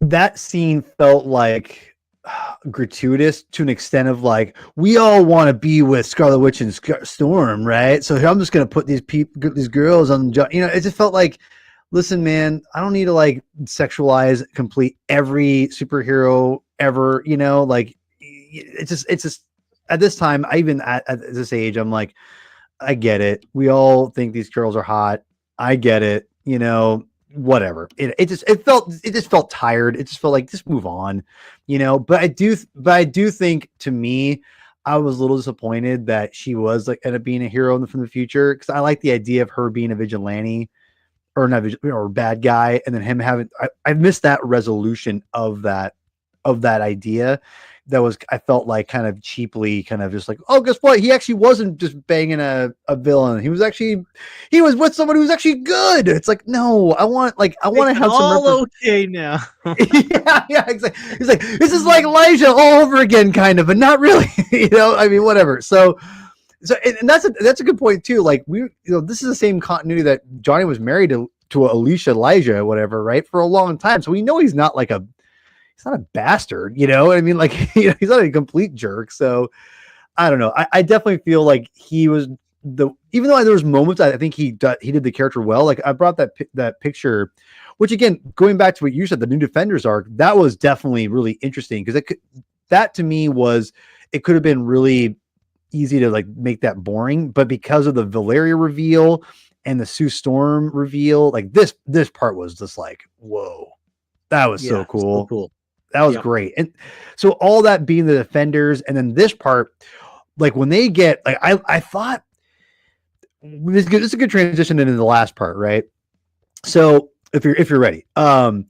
that scene felt like gratuitous to an extent of like, we all want to be with Scarlet Witch and Storm, right? So I'm just gonna put these girls on, it just felt like, listen, man, I don't need to like sexualize complete every superhero ever, like it's just at this time, I even at this age, I'm like, I get it. We all think these girls are hot. I get it. Whatever. It just felt tired. It just felt like just move on, but I do think to me, I was a little disappointed that she was like ended up being a hero from the future, because I like the idea of her being a vigilante or not or bad guy, and then him having I missed that resolution of that idea. That was, I felt like, kind of cheaply, kind of just like, oh, guess what, he actually wasn't just banging a villain, he was with someone who was actually good. It's like, no, I want Make to it have some all okay now. yeah, yeah, exactly. He's like, this is like Elijah all over again, kind of, but not really. I mean, whatever. So and that's a good point too. Like, this is the same continuity that Johnny was married to Alicia Elijah, whatever, right, for a long time. So we know he's not a bastard. I mean, like, he's not a complete jerk. So I don't know. I definitely feel like he was even though there was moments I think he did the character well. Like, I brought that picture, which again, going back to what you said, the New Defenders arc, that was definitely really interesting, because that to me was, it could have been really easy to like make that boring, but because of the Valeria reveal and the Sue Storm reveal, like this part was just like, whoa, that was so Yeah, so cool. cool. That was Yep. great. And so all that being the Defenders, and then this part, like when they get like, I thought this is a good transition into the last part, right? So if you're ready, I'm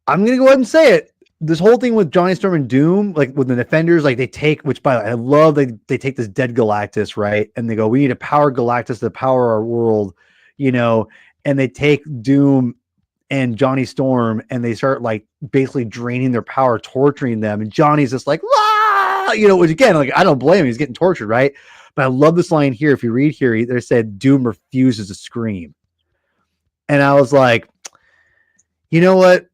gonna go ahead and say it. This whole thing with Johnny Storm and Doom, like with the Defenders, like they take, which by the way, I love, they take this dead Galactus, right? And they go, we need to power Galactus to power our world, you know, and they take Doom and Johnny Storm and they start like basically draining their power, torturing them. And Johnny's just like, ah! Which again, like, I don't blame him. He's getting tortured, right? But I love this line here. If you read here, they said Doom refuses to scream. And I was like, you know what?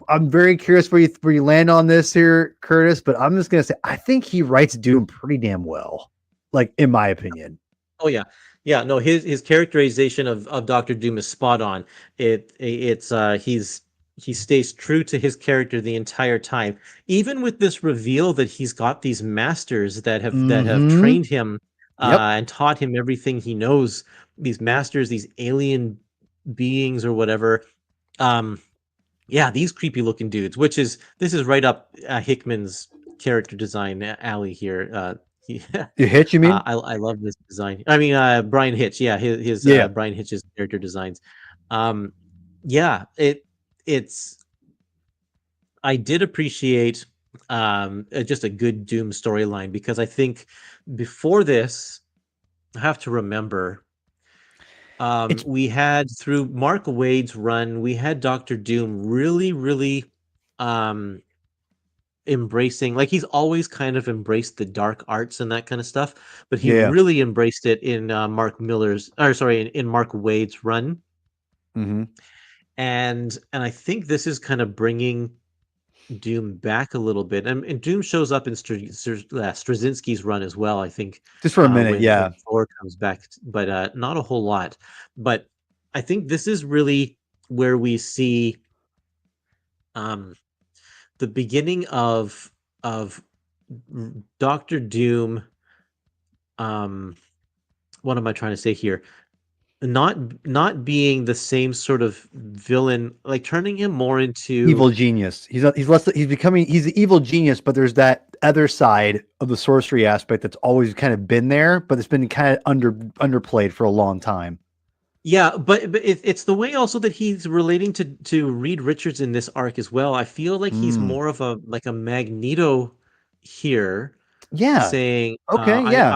I'm very curious where you land on this here, Curtis. But I'm just gonna say, I think he writes Doom pretty damn well, like, in my opinion. Oh yeah. Yeah, no, his characterization of Doctor Doom is spot on. It's he stays true to his character the entire time. Even with this reveal that he's got these masters that have Mm-hmm. trained him Yep. and taught him everything he knows, these masters, these alien beings or whatever. Um yeah, these creepy looking dudes, this is right up Hickman's character design alley here. He, You hit, you mean? I love this design. I mean, Bryan Hitch, yeah, his Yeah. Bryan Hitch's character designs. Um, yeah, it's I did appreciate just a good Doom storyline, because I think before this, I have to remember, It's we had through Mark Waid's run, we had Doctor Doom really, really um embracing, like, he's always kind of embraced the dark arts and that kind of stuff, but he yeah. really embraced it in in Mark Waid's run. Mm-hmm. And I think this is kind of bringing Doom back a little bit, and Doom shows up in Straczynski's run as well. I think Just for a minute, when yeah. Thor comes back, but not a whole lot. But I think this is really where we see um, the beginning of Doctor Doom. Um, what am I trying to say here? Not being the same sort of villain, like turning him more into Evil genius. He's the evil genius, but there's that other side of the sorcery aspect that's always kind of been there, but it's been kind of underplayed for a long time. yeah, but it's the way also that he's relating to Reed Richards in this arc as well. I feel like he's Mm. more of a like a Magneto here, Yeah. saying, Okay. Yeah.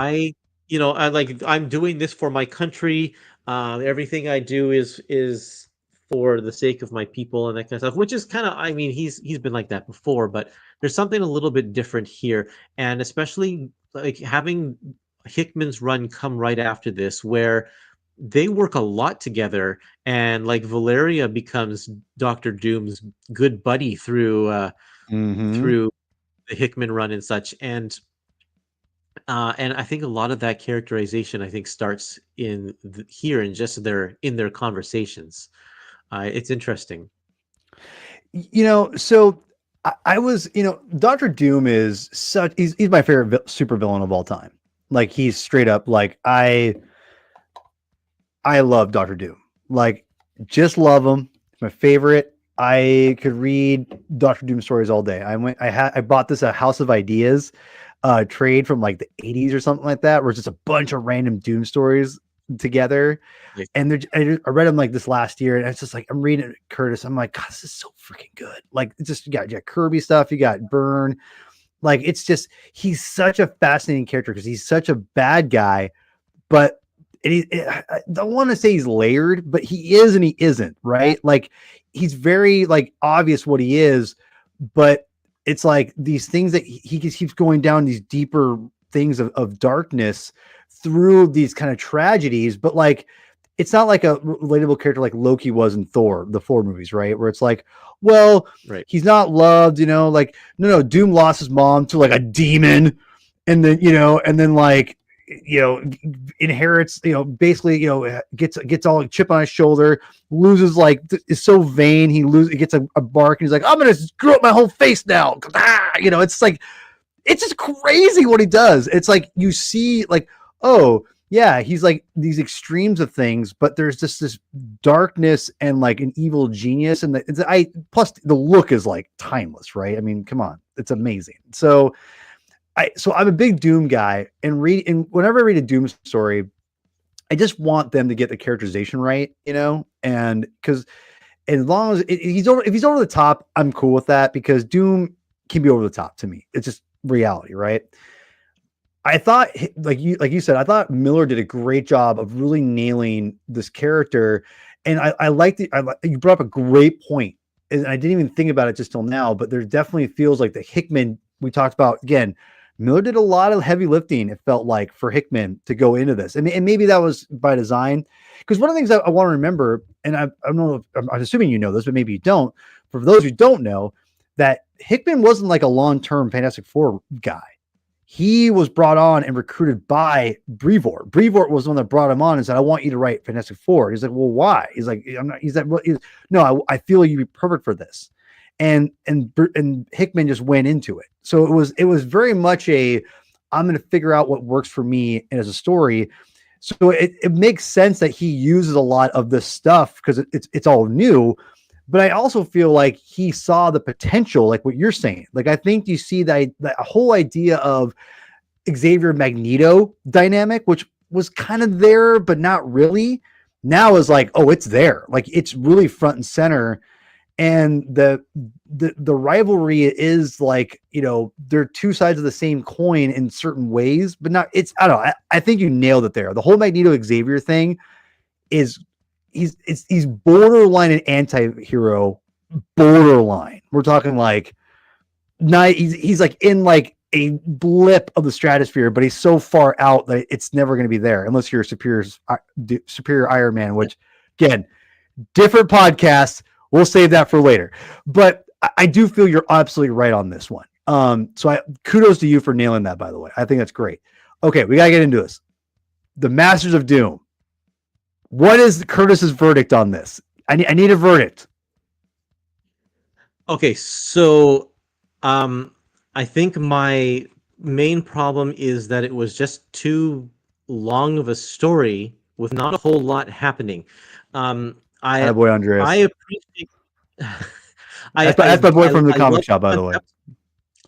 I'm doing this for my country. Everything I do is for the sake of my people and that kind of stuff. Which is kind of, I mean, he's been like that before, but there's something a little bit different here, and especially like having Hickman's run come right after this, where they work a lot together, and like Valeria becomes Doctor Doom's good buddy Mm-hmm. through the Hickman run and such, and I think a lot of that characterization, I think, starts here in just their conversations. It's interesting. So I was, Doctor Doom is he's my favorite supervillain of all time. Like he's straight up like I love Doctor Doom. Like just love him. He's my favorite. I could read Doctor Doom stories all day. I bought this a House of Ideas trade from like the 80s or something like that, where it's just a bunch of random Doom stories together. Like, And I read them like this last year, and it's just like I'm reading Curtis. I'm like, God, this is so freaking good. Like, it's just you got Kirby stuff, you got Byrne. Like, it's just he's such a fascinating character because he's such a bad guy, but I don't want to say he's layered, but he is and he isn't, right? Like, he's very like obvious what he is, but it's like these things that he keeps going down these deeper things of darkness through these kind of tragedies, but like it's not like a relatable character like Loki was in Thor, the Thor movies, right? Where it's like, well, right. he's not loved, like no, Doom lost his mom to like a demon, and then like inherits, basically, gets all like chip on his shoulder, loses like is so vain, he gets a bark, and he's like, I'm gonna screw up my whole face now. It's like it's just crazy what he does. It's like you see like, oh yeah, he's like these extremes of things, but there's just this darkness and like an evil genius, and plus the look is like timeless, right? I mean, come on, it's amazing. So I'm a big Doom guy, and whenever I read a Doom story, I just want them to get the characterization right, and because as long as if he's over the top, I'm cool with that, because Doom can be over the top to me. It's just reality, right? I thought, like you said, I thought Millar did a great job of really nailing this character, and I liked it. You brought up a great point, and I didn't even think about it just till now, but there definitely feels like the Hickman we talked about again. Millar did a lot of heavy lifting, it felt like, for Hickman to go into this. And maybe that was by design. Because one of the things I want to remember, and I don't know, I'm assuming you know this, but maybe you don't. For those who don't know, that Hickman wasn't like a long-term Fantastic Four guy. He was brought on and recruited by Brevoort. Brevoort was the one that brought him on and said, I want you to write Fantastic Four. He's like, well, why? He's like, I'm not, he's like, well, no, I feel you'd be perfect for this. And Hickman just went into it. So it was very much I'm going to figure out what works for me as a story. So it makes sense that he uses a lot of this stuff because it's all new. But I also feel like he saw the potential, like what you're saying. Like, I think you see that whole idea of Xavier Magneto dynamic, which was kind of there, but not really. Now is like, oh, it's there. Like, it's really front and center. And the rivalry is like, they're two sides of the same coin in certain ways, but not, I don't know. I think you nailed it there. The whole Magneto Xavier thing is he's borderline an anti-hero, borderline. We're talking like, he's like in like a blip of the stratosphere, but he's so far out that it's never going to be there unless you're a superior Iron Man, which again, different podcast. We'll save that for later. But I do feel you're absolutely right on this one. So kudos to you for nailing that, by the way. I think that's great. Okay, we gotta get into this. The Masters of Doom. What is Curtis's verdict on this? I need a verdict. Okay, so I think my main problem is that it was just too long of a story with not a whole lot happening. I Attaboy, I Andreas. appreciate That's my boy from the I comic love shop, by the the way. concept.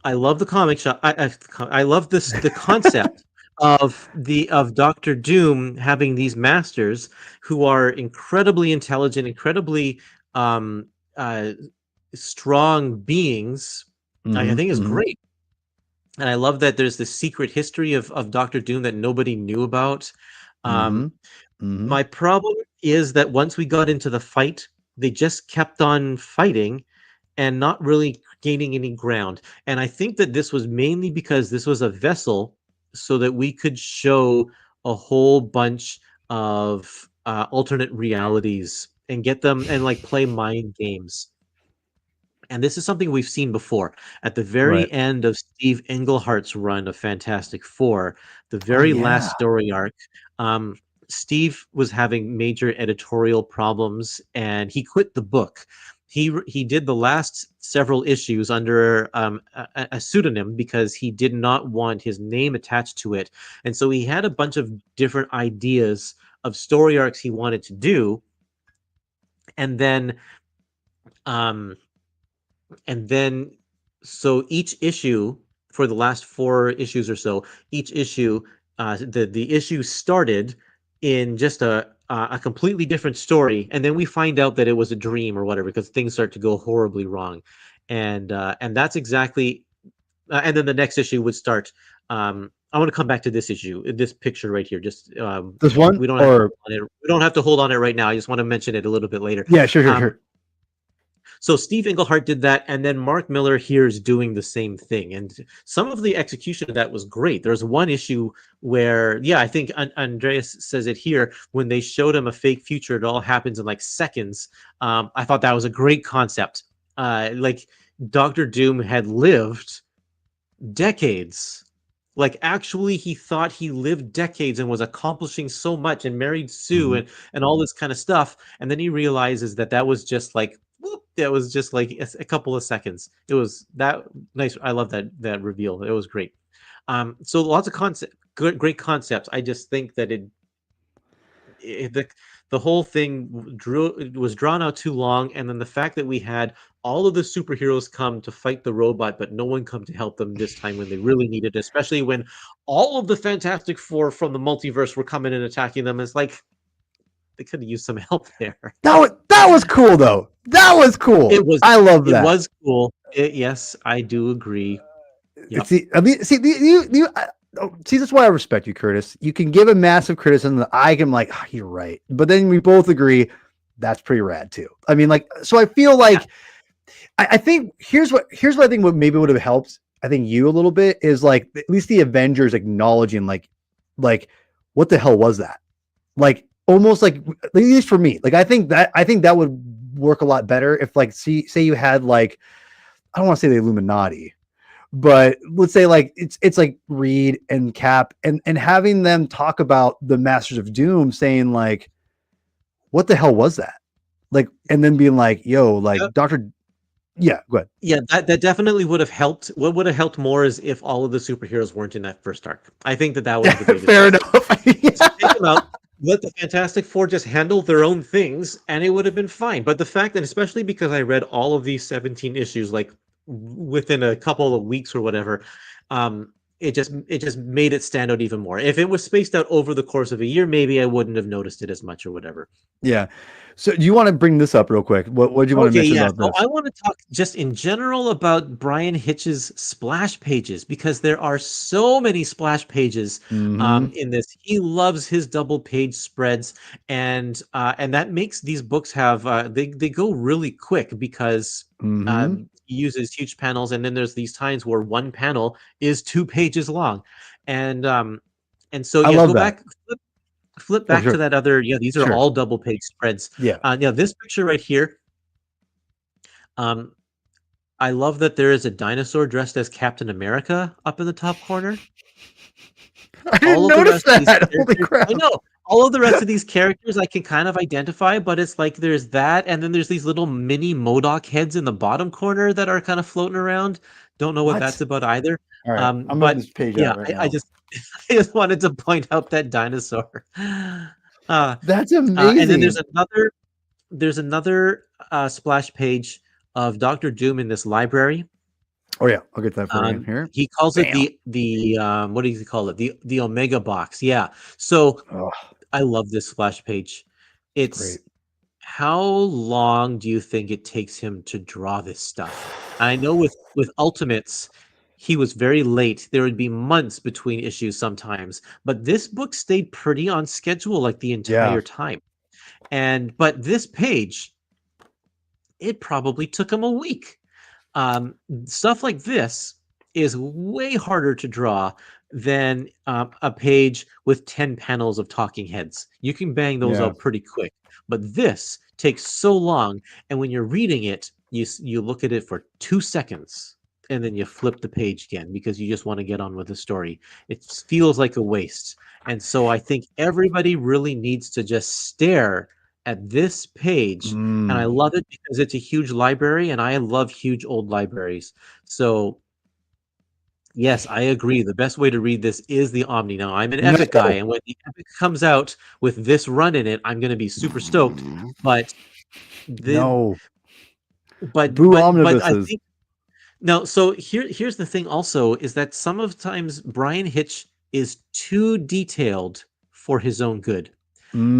I love the comic shop. I love the concept of Doctor Doom having these masters who are incredibly intelligent, incredibly um, uh, strong beings. I think is great, and I love that there's this secret history of Doctor Doom that nobody knew about. Um, my problem is that once we got into the fight, they just kept on fighting and not really gaining any ground. And I think that this was mainly because this was a vessel so that we could show a whole bunch of alternate realities and get them and like play mind games. And this is something we've seen before. At the Right. very end of Steve Englehart's run of Fantastic Four, the Oh very last yeah. story arc, um, Steve was having major editorial problems, and he quit the book. He did the last several issues under a pseudonym because he did not want his name attached to it, and so he had a bunch of different ideas of story arcs he wanted to do, and then um, and then so each issue for the last 4 issues or so, each issue, the issue started in just a completely different story, and then we find out that it was a dream or whatever because things start to go horribly wrong, and that's exactly, and then the next issue would start. I want to come back to this issue, this picture right here. Just This one we don't have to or hold on it. We don't have to hold on it right now. I just want to mention it a little bit later. yeah, sure, sure, Um, sure. so Steve Englehart did that, and then Mark Millar here is doing the same thing. And some of the execution of that was great. There's one issue where, yeah, I think Andreas says it here, when they showed him a fake future, it all happens in like seconds. I thought that was a great concept. Like Doctor Doom had lived decades. Like actually, he thought he lived decades and was accomplishing so much and married Sue Mm-hmm. and all this kind of stuff. And then he realizes that that was just like whoop, that was just like a couple of seconds. It was that nice. I love that reveal. It was great. So lots of concept, good, great concepts. I just think that the whole thing was drawn out too long, and then the fact that we had all of the superheroes come to fight the robot, but no one come to help them this time when they really needed it, especially when all of the Fantastic Four from the multiverse were coming and attacking them. It's like they could have used some help there. That was cool though. That was cool. It was I love it that. was cool. Yes, I do agree. Yep. See, I mean, see, see, that's why I respect you, Curtis. You can give a massive criticism that I can like, oh, you're right, but then we both agree that's pretty rad too. I mean, like, so I feel like I think here's what I think what maybe would have helped. I think you a little bit is like at least the Avengers acknowledging like what the hell was that? Like almost like at least for me, like I think that would work a lot better if like say you had like I don't want to say the Illuminati, but let's say like it's like Reed and Cap and having them talk about the Masters of Doom, saying like, what the hell was that? Like, and then being like, yo, like Doctor, yeah, go ahead. Yeah, that definitely would have helped. What would have helped more is if all of the superheroes weren't in that first arc. I think that was the biggest. Fair enough. Just take them out, let the Fantastic Four just handle their own things, and it would have been fine. But the fact that, especially because I read all of these 17 issues like within a couple of weeks or whatever, it just made it stand out even more. If it was spaced out over the course of a year, maybe I wouldn't have noticed it as much or whatever. Yeah. So do you want to bring this up real quick? What do you want to mention about So this? I want to talk just in general about Bryan Hitch's splash pages because there are so many splash pages in this. He loves his double page spreads, and that makes these books have they go really quick because he uses huge panels, and then there's these times where one panel is 2 pages long, and so I yeah, love go that. back. Flip Oh, back sure. to that other. Yeah, these are Sure. all double page spreads. Yeah. Yeah, this picture right here. Um, I love that there is a dinosaur dressed as Captain America up in the top corner. I didn't All of the notice rest of these that. Holy characters, I crap! know, all of the rest of these characters I can kind of identify, but it's like there's that, and then there's these little mini MODOK heads in the bottom corner that are kind of floating around. Don't know what What? that's about either. All right, I'm moving But this page yeah, out right I now. just I just wanted to point out that dinosaur. Uh, That's and then amazing. there's another splash page of Doctor Doom in this library. Oh yeah, I'll get that for you here. He calls it Bam. the what does he call it? The Omega box. Yeah. So Oh, I love this splash page. it's It's great. how long do you think it takes him to draw this stuff? I know with Ultimates, he was very late. There would be months between issues sometimes, but this book stayed pretty on schedule like the Yeah. entire time. But this page, it probably took him a week. Um, Stuff like this is way harder to draw than a page with 10 panels of talking heads. You can bang those Yeah. out pretty quick, but this takes so long. And when you're reading it, you look at it for 2 seconds and then you flip the page again because you just want to get on with the story. It feels like a waste. And so I think everybody really needs to just stare at this page, and I Mm. love it because it's a huge library, and I love huge old libraries. So, yes, I agree. The best way to read this is the Omni. Now, I'm an No. Epic guy, and when the Epic comes out with this run in it, I'm going to be super stoked. But the No. Boo but I omnibuses. think no. So here's the thing. Also, is that sometimes Brian Hitch is too detailed for his own good.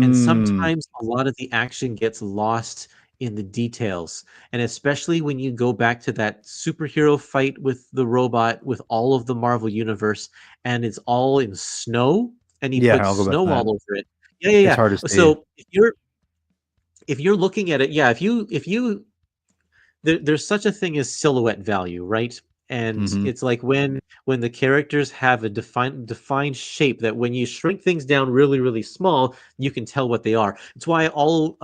And Mm. sometimes a lot of the action gets lost in the details. And especially when you go back to that superhero fight with the robot with all of the Marvel universe and it's all in snow and he Yeah, puts I'll go back to snow that. all over it. Yeah, yeah, It's yeah. hard to see. So if you're looking at it, yeah, if you there's such a thing as silhouette value, right? And Hmm. it's like when the characters have a defined shape that when you shrink things down really small, you can tell what they are. It's why all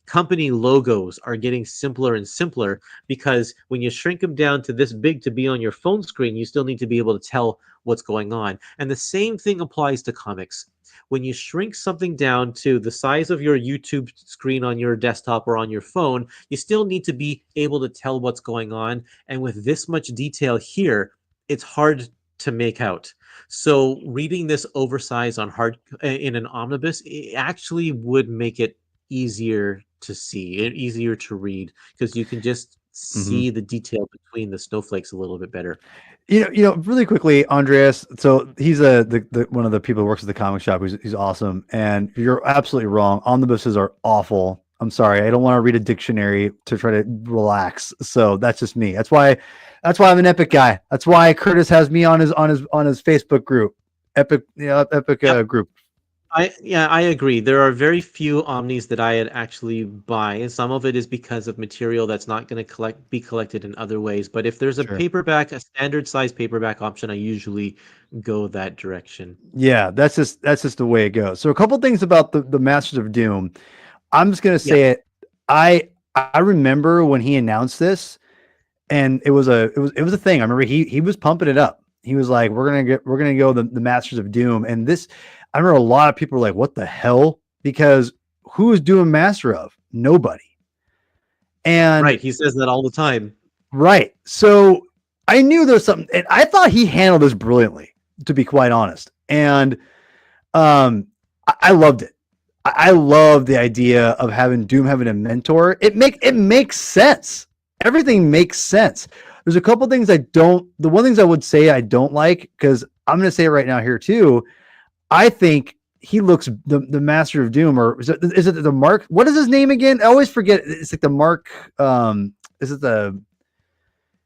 company logos are getting simpler and simpler because when you shrink them down to this big to be on your phone screen, you still need to be able to tell what's going on. And the same thing applies to comics. When you shrink something down to the size of your YouTube screen on your desktop or on your phone, you still need to be able to tell what's going on. And with this much detail here, it's hard to make out. So reading this oversized on hard in an omnibus it actually would make it easier to see, easier to read because you can just Hmm. see the detail between the snowflakes a little bit better. Really quickly, Andreas. So he's the one of the people who works at the comic shop. He's awesome, and you're absolutely wrong. Omnibuses are awful. I'm sorry. I don't want to read a dictionary to try to relax. So that's just me. That's why I'm an Epic guy. That's why Curtis has me on his Facebook group, Epic, Epic Yep. group. I agree. There are very few omnis that I'd actually buy, and some of it is because of material that's not going to be collected in other ways. But if there's a Sure. paperback, a standard size paperback option, I usually go that direction. Yeah, that's just the way it goes. So a couple things about the Masters of Doom. I'm just gonna Yeah, say it. I remember when he announced this, and it was a thing. I remember he was pumping it up. He was like, we're gonna go the Masters of Doom, and this. I remember a lot of people were like, what the hell? Because who is Doom master of? Nobody. And right. He says that all the time. right, so I knew there was something, and I thought he handled this brilliantly, to be quite honest. And I loved it. I love the idea of having Doom having a mentor. It makes sense. Everything makes sense. There's a couple things I don't. The one things I would say I don't like, because I'm going to say it right now here too. I think he looks the Master of Doom, or is it the Mark? What is his name again? I always forget. It's like the Mark. Is it the?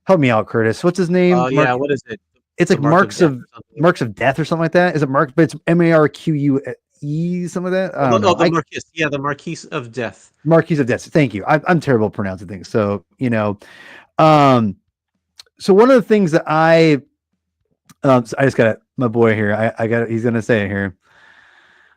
Help me out, Curtis. What's his name? Oh Mark. yeah, what is it? It's The like mark of Marks death of or something. Marks of Death or something like that. Is it Mark? But it's Marque, something like that. I don't know. The Marquis. Yeah, the Marquis of Death. Marquise of Death. Thank you. I'm terrible at pronouncing things. So, um, so one of the things that so I just got my boy here. I got he's going to say it here.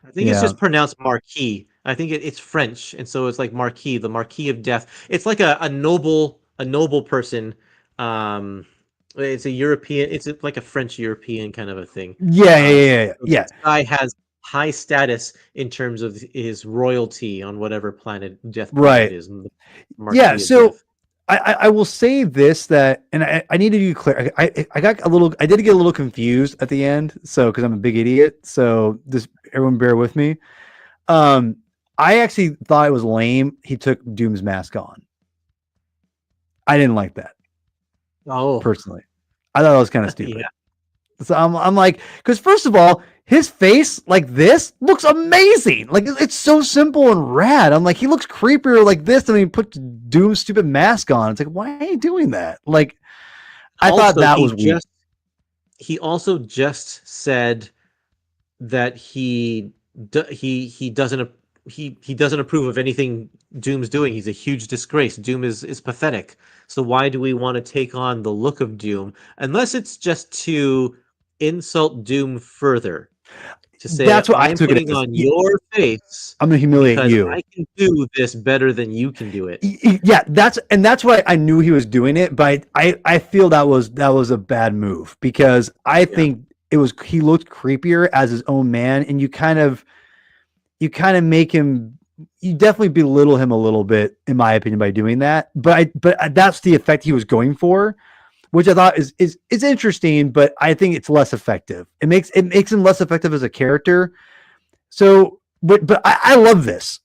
I think it's Yeah. just pronounced Marquis. I think it's French, and so it's like Marquis, the Marquis of Death. It's like a noble a noble person. It's a European. It's like a French European kind of a thing. Yeah, yeah, yeah, yeah, So yeah. this guy has high status in terms of his royalty on whatever Death Planet Right. is, the Yeah. Marquis of So Death. I will say this, that, and I need to be clear. I got a little, I did get a little confused at the end. So, because I'm a big idiot. So just everyone bear with me. Um, I actually thought it was lame. He took Doom's mask on. I didn't like that Oh, personally. I thought it was kind of stupid. yeah. So I'm like, because first of all, his face like this looks amazing. Like it's so simple and rad. I'm like, he looks creepier like this than he put Doom's stupid mask on. It's like, why are you doing that? Like, I thought Also, that was weird. he also just said that he doesn't he doesn't approve of anything Doom's doing. He's a huge disgrace. Doom is pathetic. So why do we want to take on the look of Doom unless it's just to insult Doom further? To say That's what I I'm took it putting as. on your face I'm gonna humiliate because you. I can do this better than you can do it. Yeah, that's why I knew he was doing it, but I feel that was a bad move, because I Yeah. think he looked creepier as his own man, and you kind of make him, you definitely belittle him a little bit, in my opinion, by doing that. But that's the effect he was going for, which I thought is interesting, but I think it's less effective. It makes him less effective as a character. So, but I love this.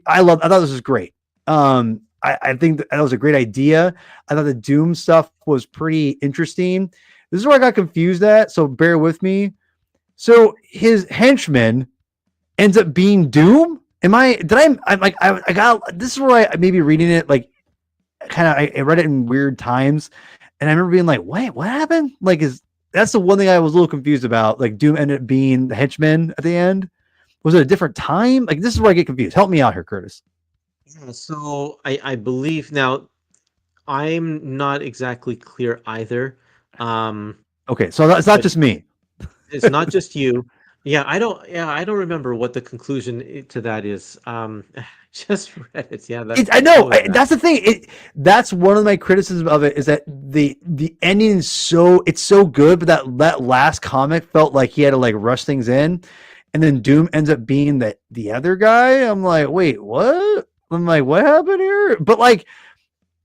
I thought this was great. I think that was a great idea. I thought the Doom stuff was pretty interesting. This is where I got confused at, so bear with me. So his henchman ends up being Doom. I'm like, I got, this is where I maybe reading it, like, kind of, I read it in weird times, and I remember being like, wait, what happened? Like, that's the one thing I was a little confused about. Like, Doom ended up being the henchman at the end. Was it a different time? Like, this is where I get confused. Help me out here, Curtis. Yeah, so I believe now I'm not exactly clear either. Okay, so it's not But just me. it's not just you. I don't remember what the conclusion to that is. Just read it. Yeah, I that know, was that. that's the thing. That's one of my criticisms of it, is that the ending is so good, but that last comic felt like he had to like rush things in, and then Doom ends up being the other guy. I'm like, wait, what? I'm like, what happened here? But like,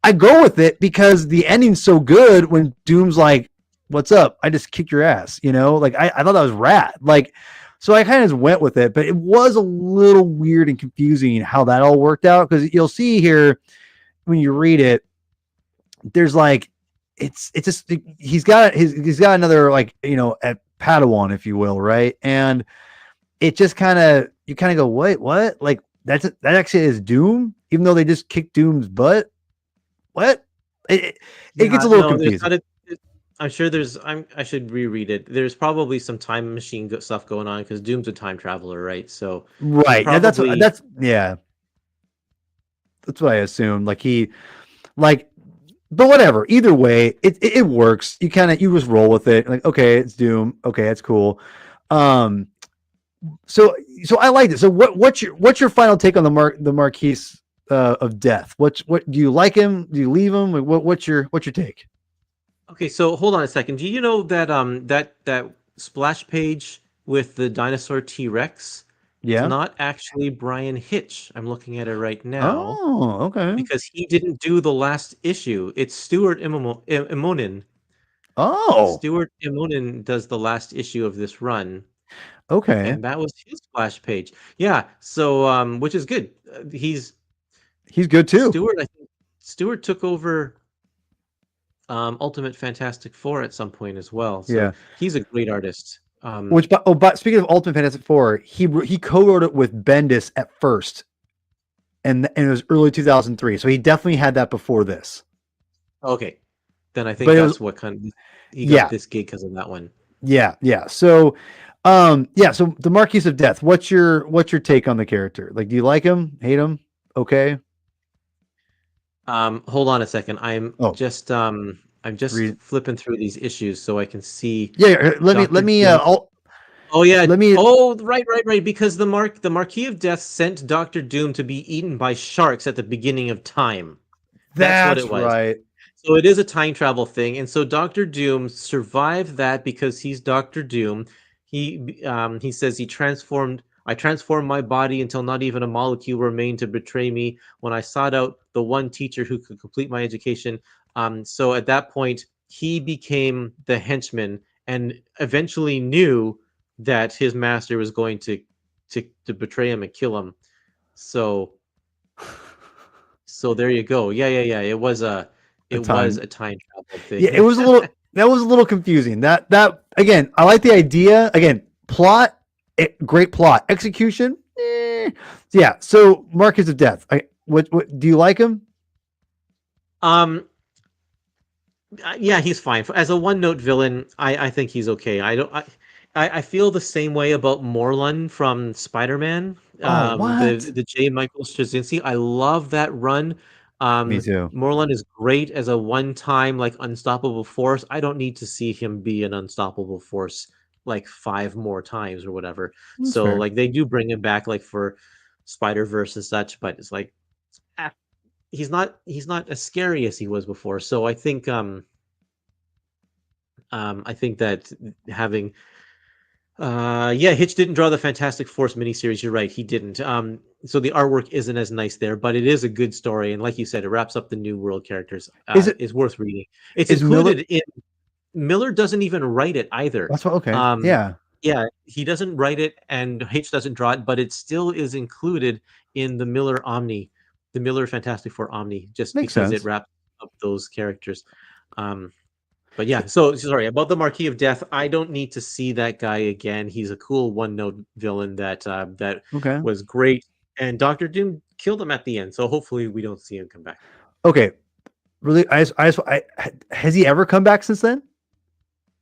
I go with it because the ending's so good when Doom's like, what's up? I just kicked your ass, Like, I thought that was rad. Like, so I kind of just went with it, but it was a little weird and confusing how that all worked out, because you'll see here when you read it, there's like, it's just, he's got another, like, a Padawan, if you will, right? And it just you kind of go, wait, what? Like, that actually is Doom, even though they just kicked Doom's butt. What? It gets Yeah, a little no, there's confusing. not a. I'm sure there's. I should reread it. There's probably some time machine stuff going on because Doom's a time traveler, right? So he Right. Yeah, probably. yeah. That's what I assumed. Like, like, but whatever. Either way, it works. You you just roll with it. Like, okay, it's Doom. Okay, that's cool. Um, so I like it. So what's your final take on the Marquis of Death? What do you like him? Do you leave him? Like, what's your take? Okay, so hold on a second. Do you know that that splash page with the dinosaur T-Rex? It's Yeah. not actually Bryan Hitch. I'm looking at it right now Oh, okay. because he didn't do the last issue. It's Stuart Immonen. Oh, Stuart Immonen does the last issue of this run, okay. and that was his splash page. Yeah, so which is good. He's good too. Stuart. I think Stuart took over Ultimate Fantastic Four at some point as well. So Yeah. he's a great artist. But speaking of Ultimate Fantastic Four, he co-wrote it with Bendis at first, and it was early 2003. So he definitely had that before this. Okay, then I think But it was, that's what kind of he got yeah, this gig because of that one. yeah. So, yeah. So the Marquis of Death. What's your take on the character? Like, do you like him? Hate him? Okay. Hold on a second. Oh, I'm just read. flipping through these issues so I can see Yeah. Doctor Let me. Doom. Oh yeah. Let me. Oh right. Because the Marquis of Death sent Doctor Doom to be eaten by sharks at the beginning of time. That's what That's it was. right. So it is a time travel thing, and so Doctor Doom survived that because he's Doctor Doom. He says I transformed my body until not even a molecule remained to betray me. When I sought out the one teacher who could complete my education, so at that point he became the henchman and eventually knew that his master was going to betray him and kill him. So there you go. Yeah. A It was time. a time travel Yeah, it thing. was a little. That was a little confusing. That again, I like the idea. Again, plot, great plot. Execution, yeah. So Marcus of Death. What do you like him? um, yeah, he's fine. As a one-note villain, I think he's okay. I feel the same way about Morlun from Spider-Man. Oh, The what? J. Michael Straczynski. I love that run. Me too. Morlun is great as a one-time like unstoppable force. I don't need to see him be an unstoppable force like 5 more times or whatever. That's So fair. like they do bring him back like for Spider-Verse and such, but it's like ah, he's not as scary as he was before. So I think that having yeah, Hitch didn't draw the Fantastic Force miniseries. You're right, he didn't. So the artwork isn't as nice there, but it is a good story, and like you said, it wraps up the New World characters. Is it Is worth reading. It's is Miller? included in Miller doesn't even write it either. That's what. Okay. Um, Yeah, yeah, he doesn't write it, and Hitch doesn't draw it, but it still is included in the Miller Omni, the Miller Fantastic Four Omni, just makes because it sense. wraps up those characters. Um, but yeah, so sorry about the Marquis of Death. I don't need to see that guy again. He's a cool one-note villain that Okay. was great, and Doctor Doom killed him at the end. So hopefully we don't see him come back. Okay. Really, has he ever come back since then?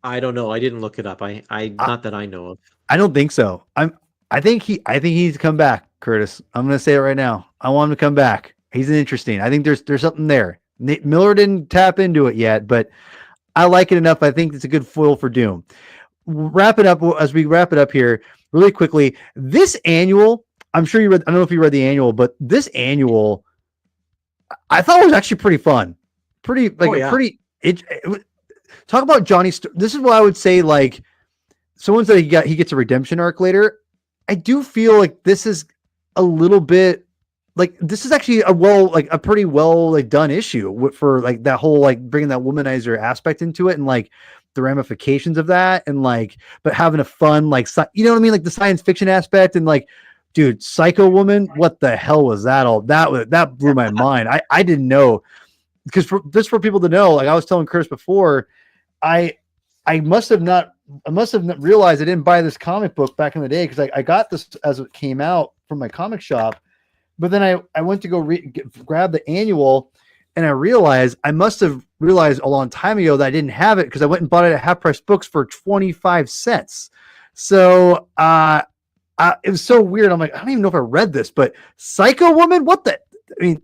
I don't know. I didn't look it up. I I, not that I know of. I don't think so. I think he's come back, Curtis. I'm gonna say it right now. I want him to come back. He's interesting. I think there's something there. Miller didn't tap into it yet, but I like it enough. I think it's a good foil for Doom. Wrap it up as we wrap it up here really quickly. This annual, I'm sure you read. I don't know if you read the annual, but this annual, I thought was actually pretty fun. Pretty like Oh a yeah. pretty. Talk about Johnny. This is what I would say. Like someone said, he gets a redemption arc later. I do feel like this is a little bit like this is actually a pretty well like done issue for like that whole like bringing that womanizer aspect into it and like the ramifications of that and like but having a fun like you know what I mean like the science fiction aspect and like dude Psycho Woman, what the hell was that all that blew my mind. I didn't know because for people to know, like I was telling Chris before, I I must have not realized I didn't buy this comic book back in the day because I got this as it came out from my comic shop. But then I went to go grab the annual and I realized I must have realized a long time ago that I didn't have it because I went and bought it at Half Price Books for 25 cents. So it was so weird. I'm like, I don't even know if I read this, but Psycho Woman, what the? I mean,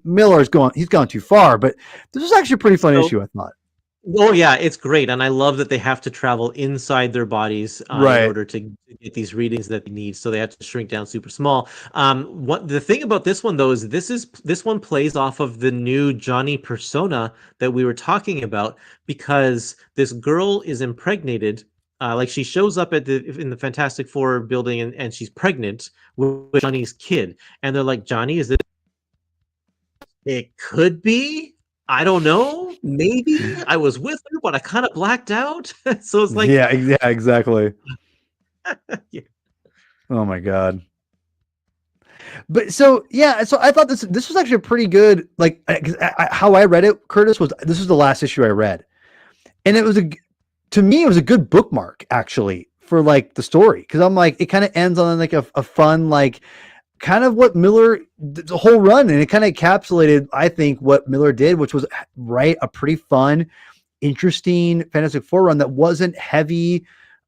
he's gone too far, but this was actually a pretty fun So issue, I thought. oh yeah, it's great, and I love that they have to travel inside their bodies in Right. order to get these readings that they need. So they have to shrink down super small. What the thing about this one though is this one plays off of the new Johnny persona that we were talking about because this girl is impregnated. Like she shows up in the Fantastic Four building and she's pregnant with Johnny's kid, and they're like, Johnny, is this? It could be. I don't know. Maybe I was with her, but I kind of blacked out. So it's like, Yeah, exactly. yeah. Oh my god. But so yeah, so I thought this was actually a pretty good like how I read it, Curtis, was this was the last issue I read. And it was to me it was a good bookmark actually for like the story because I'm like it kind of ends on like a fun like kind of what Miller the whole run and it kind of encapsulated I think what Miller did, which was write a pretty fun interesting Fantastic Four run that wasn't heavy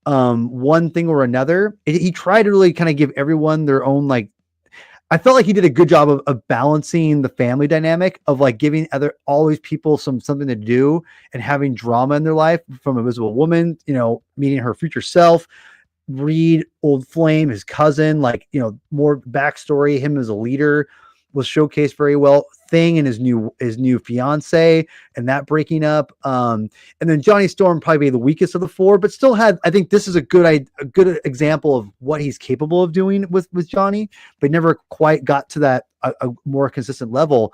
one thing or another. He tried to really kind of give everyone their own like I felt like he did a good job of balancing the family dynamic of like giving all these people something to do and having drama in their life from Invisible Woman, you know, meeting her future self, Reed, Old Flame, his cousin, like, you know, more backstory, him as a leader. was showcased very well. Thing and his new fiance and that breaking up. And then Johnny Storm probably the weakest of the four, but still had. I think this is a good example of what he's capable of doing with Johnny, but never quite got to that a more consistent level.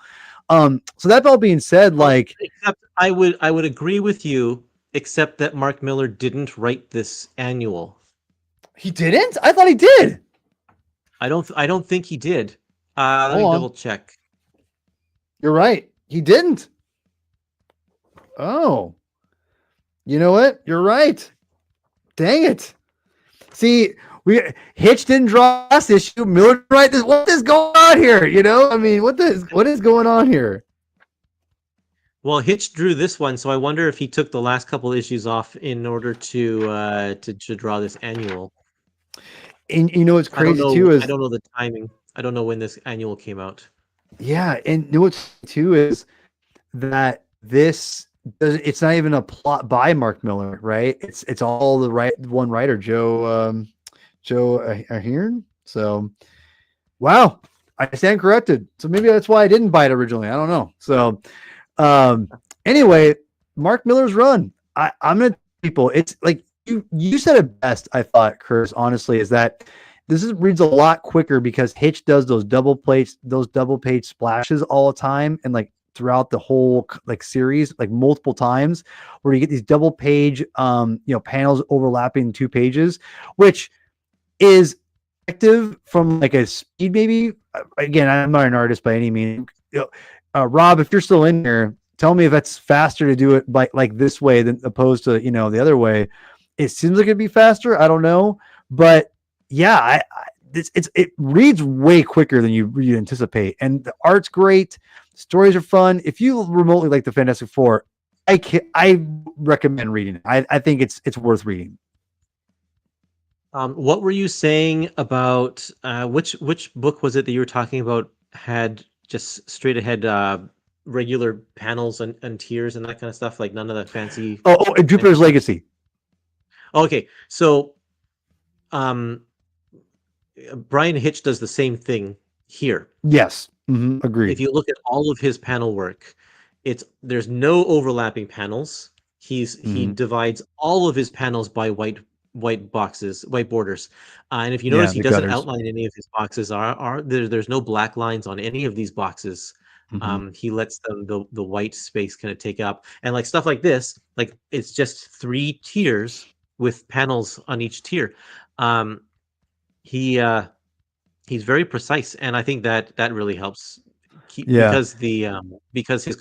So that all being said, like, except I would agree with you, except that Mark Millar didn't write this annual. he didn't. I thought he did. I don't think he did. Let me double check. You're right. He didn't. Oh, you know what? You're right. Dang it. See, Hitch didn't draw last issue. Miller right. What is going on here? You know, I mean, what is going on here? Well, Hitch drew this one, so I wonder if he took the last couple issues off in order to draw this annual. And you know what's crazy too is I don't know the timing. I don't know when this annual came out. Yeah, and you know what's too is that it's not even a plot by Mark Millar, right? It's all the one writer, Joe Ahern. So, wow, I stand corrected. So maybe that's why I didn't buy it originally. I don't know. So, anyway, Mark Millar's run. I'm gonna people. It's like you said it best. I thought, Curtis, honestly, is that this reads a lot quicker because Hitch does those double page splashes all the time, and like throughout the whole like series, like multiple times, where you get these double page panels overlapping 2 pages, which is effective from like a speed. Maybe again, I'm not an artist by any means. Rob, if you're still in here, tell me if it's faster to do it by like this way than opposed to the other way. It seems like it'd be faster. I don't know, but yeah, it reads way quicker than you anticipate, and the art's great. Stories are fun. If you remotely like the Fantastic Four, I recommend reading it. I think it's worth reading. What were you saying about which book was it that you were talking about had just straight ahead regular panels and tiers and that kind of stuff, like none of that fancy? Oh, Jupiter's Legacy. Okay, so Bryan Hitch does the same thing here. Yes, agreed. If you look at all of his panel work, there's no overlapping panels. He divides all of his panels by white borders, and if you notice, he doesn't outline any of his boxes. There's no black lines on any of these boxes. He lets them the white space kind of take up, and like stuff like this, like it's just 3 tiers with panels on each tier. He's very precise, and I think that really helps because his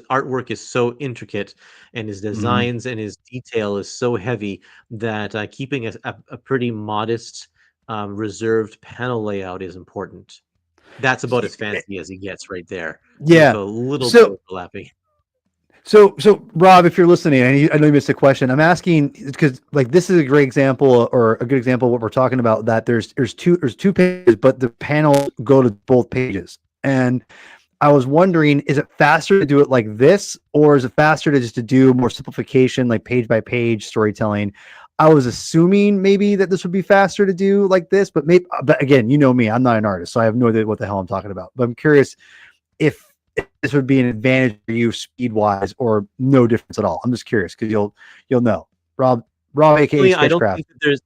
artwork is so intricate, and his designs and his detail is so heavy that keeping a pretty modest, reserved panel layout is important. That's about as fancy as he gets right there. Yeah, a little bit overlapping. So Rob, if you're listening, I know you missed a question. I'm asking because like this is a great example or a good example of what we're talking about. That there's two pages, but the panels go to both pages. And I was wondering, is it faster to do it like this, or is it faster to do more simplification, like page by page storytelling? I was assuming maybe that this would be faster to do like this, but again, you know me, I'm not an artist, so I have no idea what the hell I'm talking about. But I'm curious if this would be an advantage for you speed wise or no difference at all. I'm just curious because you'll know. Rob aka I don't think that there's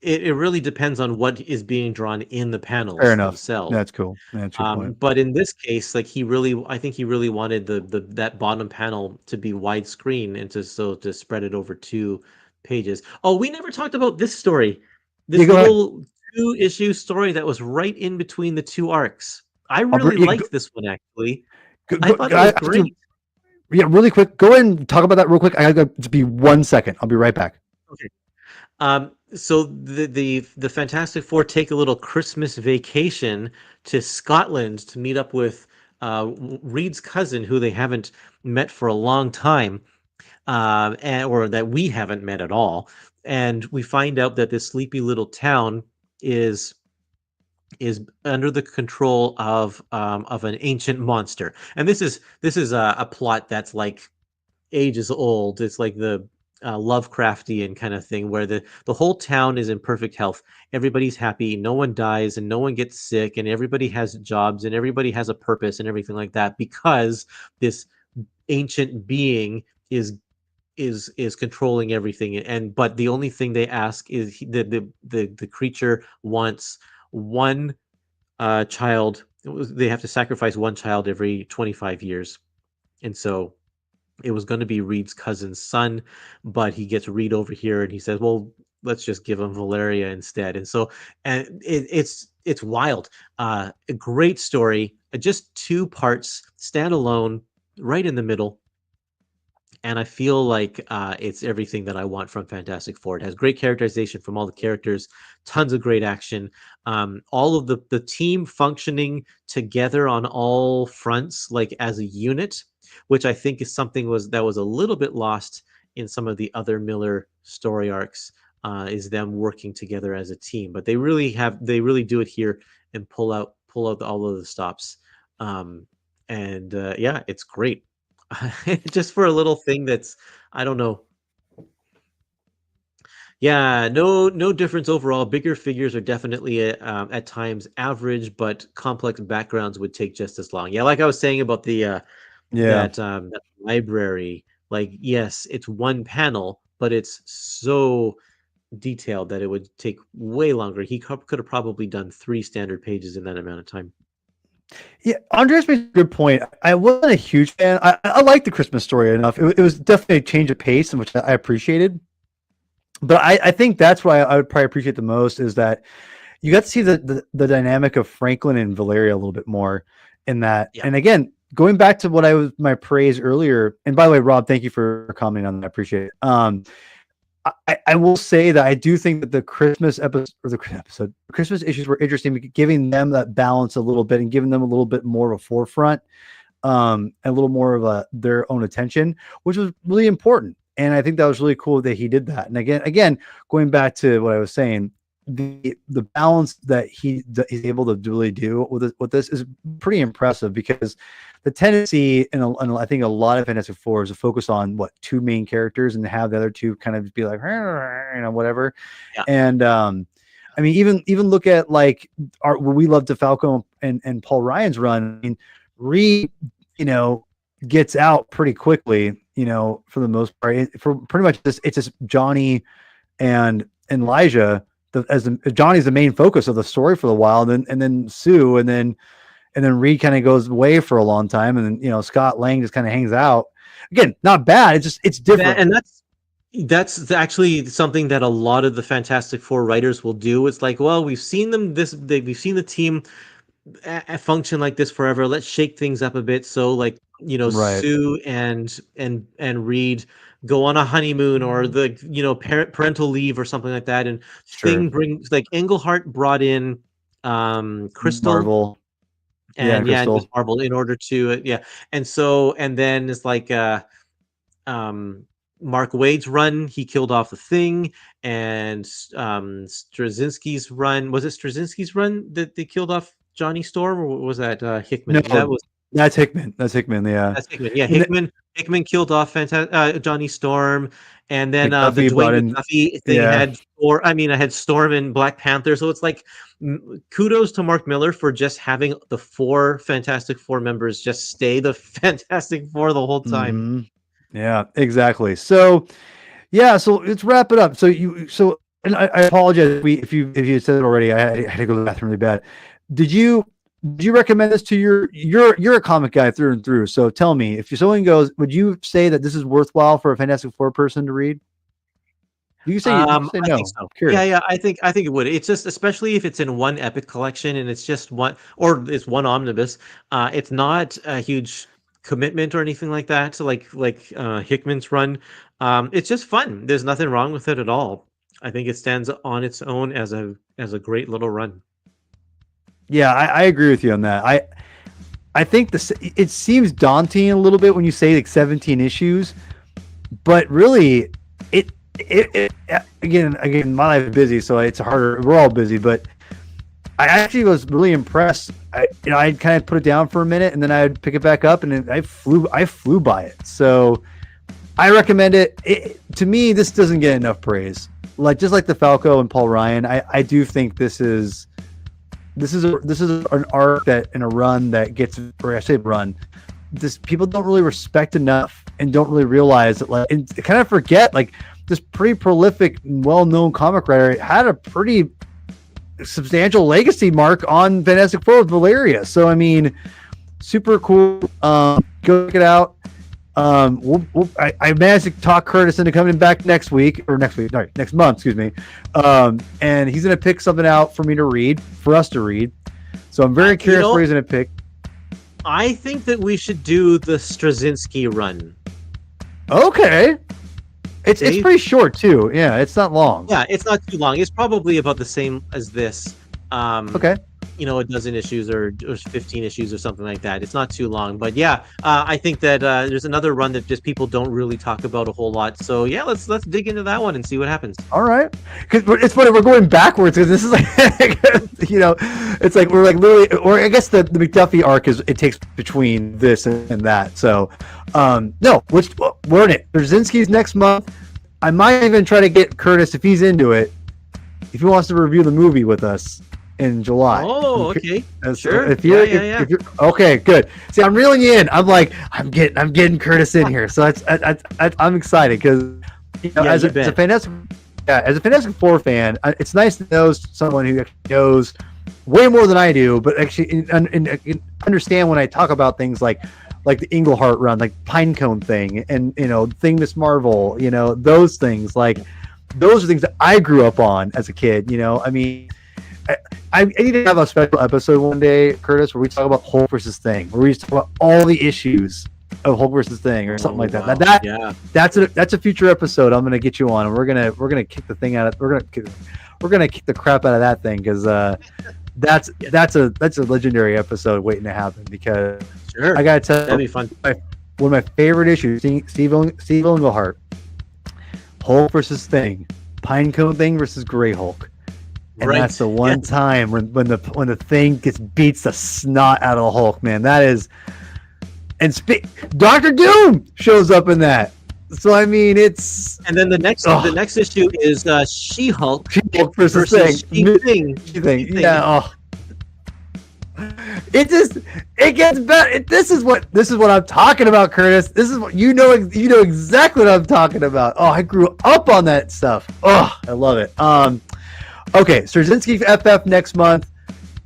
it really depends on what is being drawn in the panels themselves. That's cool. That's your point. But in this case, like I think he really wanted that bottom panel to be widescreen and to spread it over 2 pages. Oh, we never talked about this story. This little 2-issue story that was right in between the 2 arcs. I really liked this one actually. I thought it was great. Really quick. Go ahead and talk about that real quick. I gotta just be 1 second. I'll be right back. Okay. So the Fantastic Four take a little Christmas vacation to Scotland to meet up with Reed's cousin, who they haven't met for a long time, or that we haven't met at all. And we find out that this sleepy little town is under the control of an ancient monster. And this is a plot that's like ages old. It's like the Lovecraftian kind of thing, where the whole town is in perfect health. Everybody's happy, no one dies, and no one gets sick, and everybody has jobs, and everybody has a purpose, and everything like that, because this ancient being is controlling everything. And but the only thing they ask is the creature wants one child. They have to sacrifice one child every 25 years, and so it was going to be Reed's cousin's son, but he gets Reed over here and he says, well, let's just give him Valeria instead. And so, and it's wild. A great story, just 2 parts, standalone, right in the middle. And I feel like it's everything that I want from Fantastic Four. It has great characterization from all the characters, tons of great action, all of the team functioning together on all fronts, like as a unit, which I think is something that was a little bit lost in some of the other Miller story arcs. Is them working together as a team, but they really do it here and pull out all of the stops, and yeah, it's great. Just for a little thing that's, I don't know. Yeah, no difference overall. Bigger figures are definitely at times average, but complex backgrounds would take just as long. Yeah, like I was saying about the Yeah. that library. Like, yes, it's one panel, but it's so detailed that it would take way longer. He could have probably done 3 standard pages in that amount of time. Yeah, Andres makes a good point. I wasn't a huge fan. I liked the Christmas story enough. It was definitely a change of pace, which I appreciated. But I think that's what I would probably appreciate the most is that you got to see the dynamic of Franklin and Valeria a little bit more in that. Yeah. And again, going back to what my praise earlier. And by the way, Rob, thank you for commenting on that. I appreciate it. I will say that I do think that the Christmas Christmas issues were interesting, giving them that balance a little bit and giving them a little bit more of a forefront, and a little more of their own attention, which was really important. And I think that was really cool that he did that. And again, going back to what I was saying, the balance that he's able to really do with this is pretty impressive, because the tendency and I think a lot of Fantastic Four is to focus on 2 main characters and have the other 2 kind of be like, whatever. Yeah. And I mean, even look at like we love DeFalco and Paul Ryan's run. I mean, Reed, gets out pretty quickly, for the most part. For pretty much it's just Johnny and Elijah. Johnny's the main focus of the story for a while, and then Sue, and then Reed kind of goes away for a long time, and then Scott Lang just kind of hangs out. Again, not bad. It's different, and that's actually something that a lot of the Fantastic Four writers will do. It's like, well, we've seen we've seen the team function like this forever. Let's shake things up a bit. So, like, right. Sue and Reed go on a honeymoon, or the parental leave or something like that, and Thing brings, like, Englehart brought in Crystal. Marvel. And and Miss Marvel in order to and then it's like Mark Waid's run, he killed off the Thing, and Straczynski's run, was it Straczynski's run that they killed off Johnny Storm, or was that Hickman? No, that's Hickman. That's Hickman. Yeah, that's Hickman. Yeah, Hickman killed off Johnny Storm, and then the Dwayne McDuffie thing had I had Storm and Black Panther. So it's like, kudos to Mark Millar for just having the 4 Fantastic Four members just stay the Fantastic Four the whole time. Mm-hmm. Yeah, exactly. So yeah, so let's wrap it up. And I apologize if you said it already. I had to go to the bathroom really bad. Did you recommend this to you're a comic guy through and through? So tell me, if someone goes, would you say that this is worthwhile for a Fantastic Four person to read? You say, no. I think so. Yeah, I think it would. It's just, especially if it's in one epic collection and it's just one, or it's one omnibus. It's not a huge commitment or anything like that. So like Hickman's run, it's just fun. There's nothing wrong with it at all. I think it stands on its own as a great little run. Yeah, I agree with you on that. I think it seems daunting a little bit when you say like 17 issues, but really it again, my life is busy, so it's harder. We're all busy, but I actually was really impressed. I'd kind of put it down for a minute, and then I'd pick it back up, and I flew by it. So I recommend it. To me, this doesn't get enough praise. Like just like the Falco and Paul Ryan, I do think this is an arc that in a run that gets, or I say run, this people don't really respect enough and don't really realize that, like, and kind of forget, like, this pretty prolific, well-known comic writer had a pretty substantial legacy mark on Fantastic Four with Valeria. So I mean, super cool. Go check it out. I managed to talk Curtis into coming back next month, excuse me. And he's gonna pick something out for us to read. So I'm very curious what he's gonna pick. I think that we should do the Straczynski run. Okay. It's pretty short too. Yeah, it's not long. Yeah, it's not too long. It's probably about the same as this. Okay. A dozen issues or 15 issues or something like that. It's not too long, but yeah, I think that there's another run that just people don't really talk about a whole lot. So yeah, let's dig into that one and see what happens. All right, because it's funny, we're going backwards because this is like, it's like we're like literally, or I guess the McDuffie arc it takes between this and that. So no, we're in it. Straczynski's next month. I might even try to get Curtis, if he's into it, if he wants to review the movie with us in July. Oh, okay. Sure. If you're okay, good. See, I'm reeling you in. I'm like, I'm getting Curtis in here. So I'm excited because as a Fantastic Four fan, it's nice to know someone who actually knows way more than I do, but actually understand when I talk about things like the Englehart run, like Pinecone thing, and Thing Miss Marvel, those things. Like those are things that I grew up on as a kid. I mean, I need to have a special episode one day, Curtis, where we talk about Hulk versus Thing, where we talk about all the issues of Hulk versus Thing or something like that. Wow. That's a future episode. I'm gonna get you on, and we're gonna kick the thing out of we're gonna kick the crap out of that thing because that's a legendary episode waiting to happen. Because sure, I gotta tell you, that'd be fun. One of my favorite issues, Steve Englehart, Hulk versus Thing, Pinecone Thing versus Grey Hulk. And that's the one time when the Thing beats the snot out of the Hulk, man. That is, and Dr. Doom shows up in that. So I mean, it's, and then the next issue is She-Hulk versus Thing. Yeah. Oh. It gets better. This is what I'm talking about, Curtis. This is what you know exactly what I'm talking about. Oh, I grew up on that stuff. Oh, I love it. Okay, Straczynski FF next month.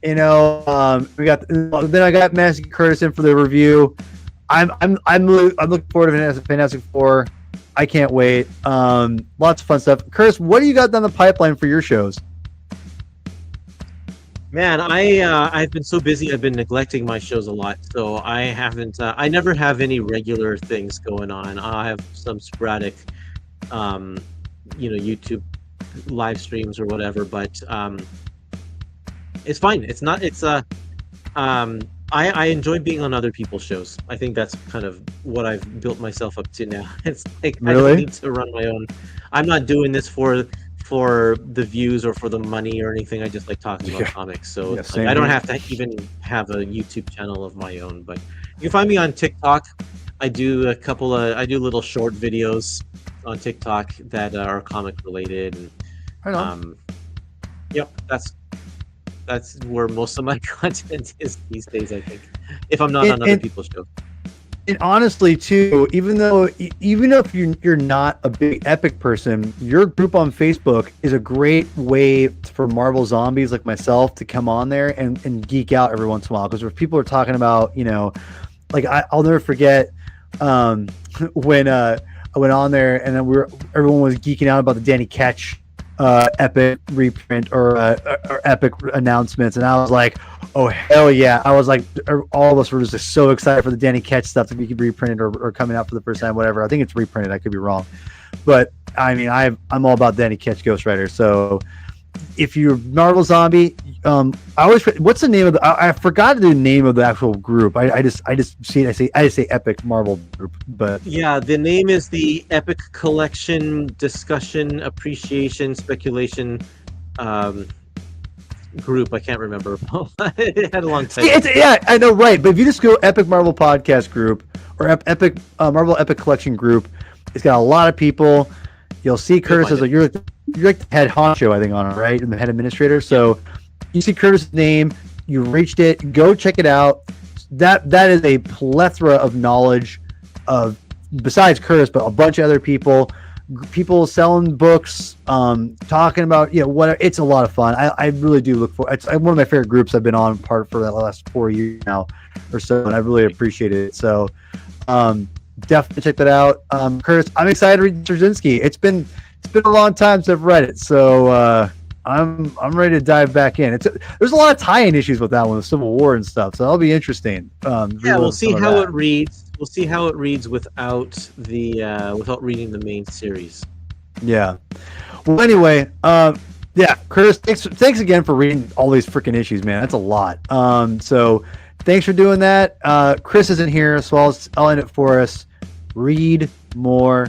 We got then I got Massey Curtis in for the review. I'm looking forward to Fantastic Four. I can't wait. Lots of fun stuff. Curtis, what do you got down the pipeline for your shows? Man, I've been so busy. I've been neglecting my shows a lot, so I haven't. I never have any regular things going on. I have some sporadic, YouTube live streams or whatever, but it's fine. It's not. It's I enjoy being on other people's shows. I think that's kind of what I've built myself up to now. It's like really? I don't need to run my own. I'm not doing this for the views or for the money or anything. I just like talking about comics. So I don't have to even have a YouTube channel of my own. But you can find me on TikTok. I do little short videos on TikTok that are comic related. And, right on. Yep, that's where most of my content is these days, I think. If I'm not on other people's shows. And honestly, too, even if you're not a big Epic person, your group on Facebook is a great way for Marvel zombies like myself to come on there and geek out every once in a while. Because if people are talking about, like I'll never forget when I went on there and then everyone was geeking out about the Danny Ketch Epic reprint or Epic announcements, and I was like, oh hell yeah. I was like, all of us were just so excited for the Danny Ketch stuff to be reprinted or coming out for the first time, whatever. I think it's reprinted, I could be wrong, but I mean, I'm all about Danny Ketch Ghost Rider. So if you're Marvel Zombie, I always, what's the name of I forgot the name of the actual group. I just say Epic Marvel group, but yeah, the name is the Epic Collection Discussion Appreciation Speculation group. I can't remember. It had a long time. Yeah, I know, right? But if you just go Epic Marvel Podcast Group or Epic Marvel Epic Collection Group, It's got a lot of people. You'll see Curtis find as you're like the head honcho, I think, on it, right? And the head administrator. So you see Curtis' name, you reached it, go check it out. That is a plethora of knowledge of, besides Curtis, but a bunch of other people selling books, talking about, what, it's a lot of fun. I really do look for it's one of my favorite groups I've been on part for the last 4 years now or so, and I really appreciate it. So definitely check that out. Curtis, I'm excited to read Straczynski. It's been a long time since I've read it, so I'm ready to dive back in. There's a lot of tie-in issues with that one, the Civil War and stuff, so that'll be interesting. We'll see how it reads. We'll see how it reads without reading the main series. Yeah. Well, anyway, Curtis, thanks again for reading all these freaking issues, man. That's a lot. So thanks for doing that. Chris isn't here, so I'll end it for us. Read more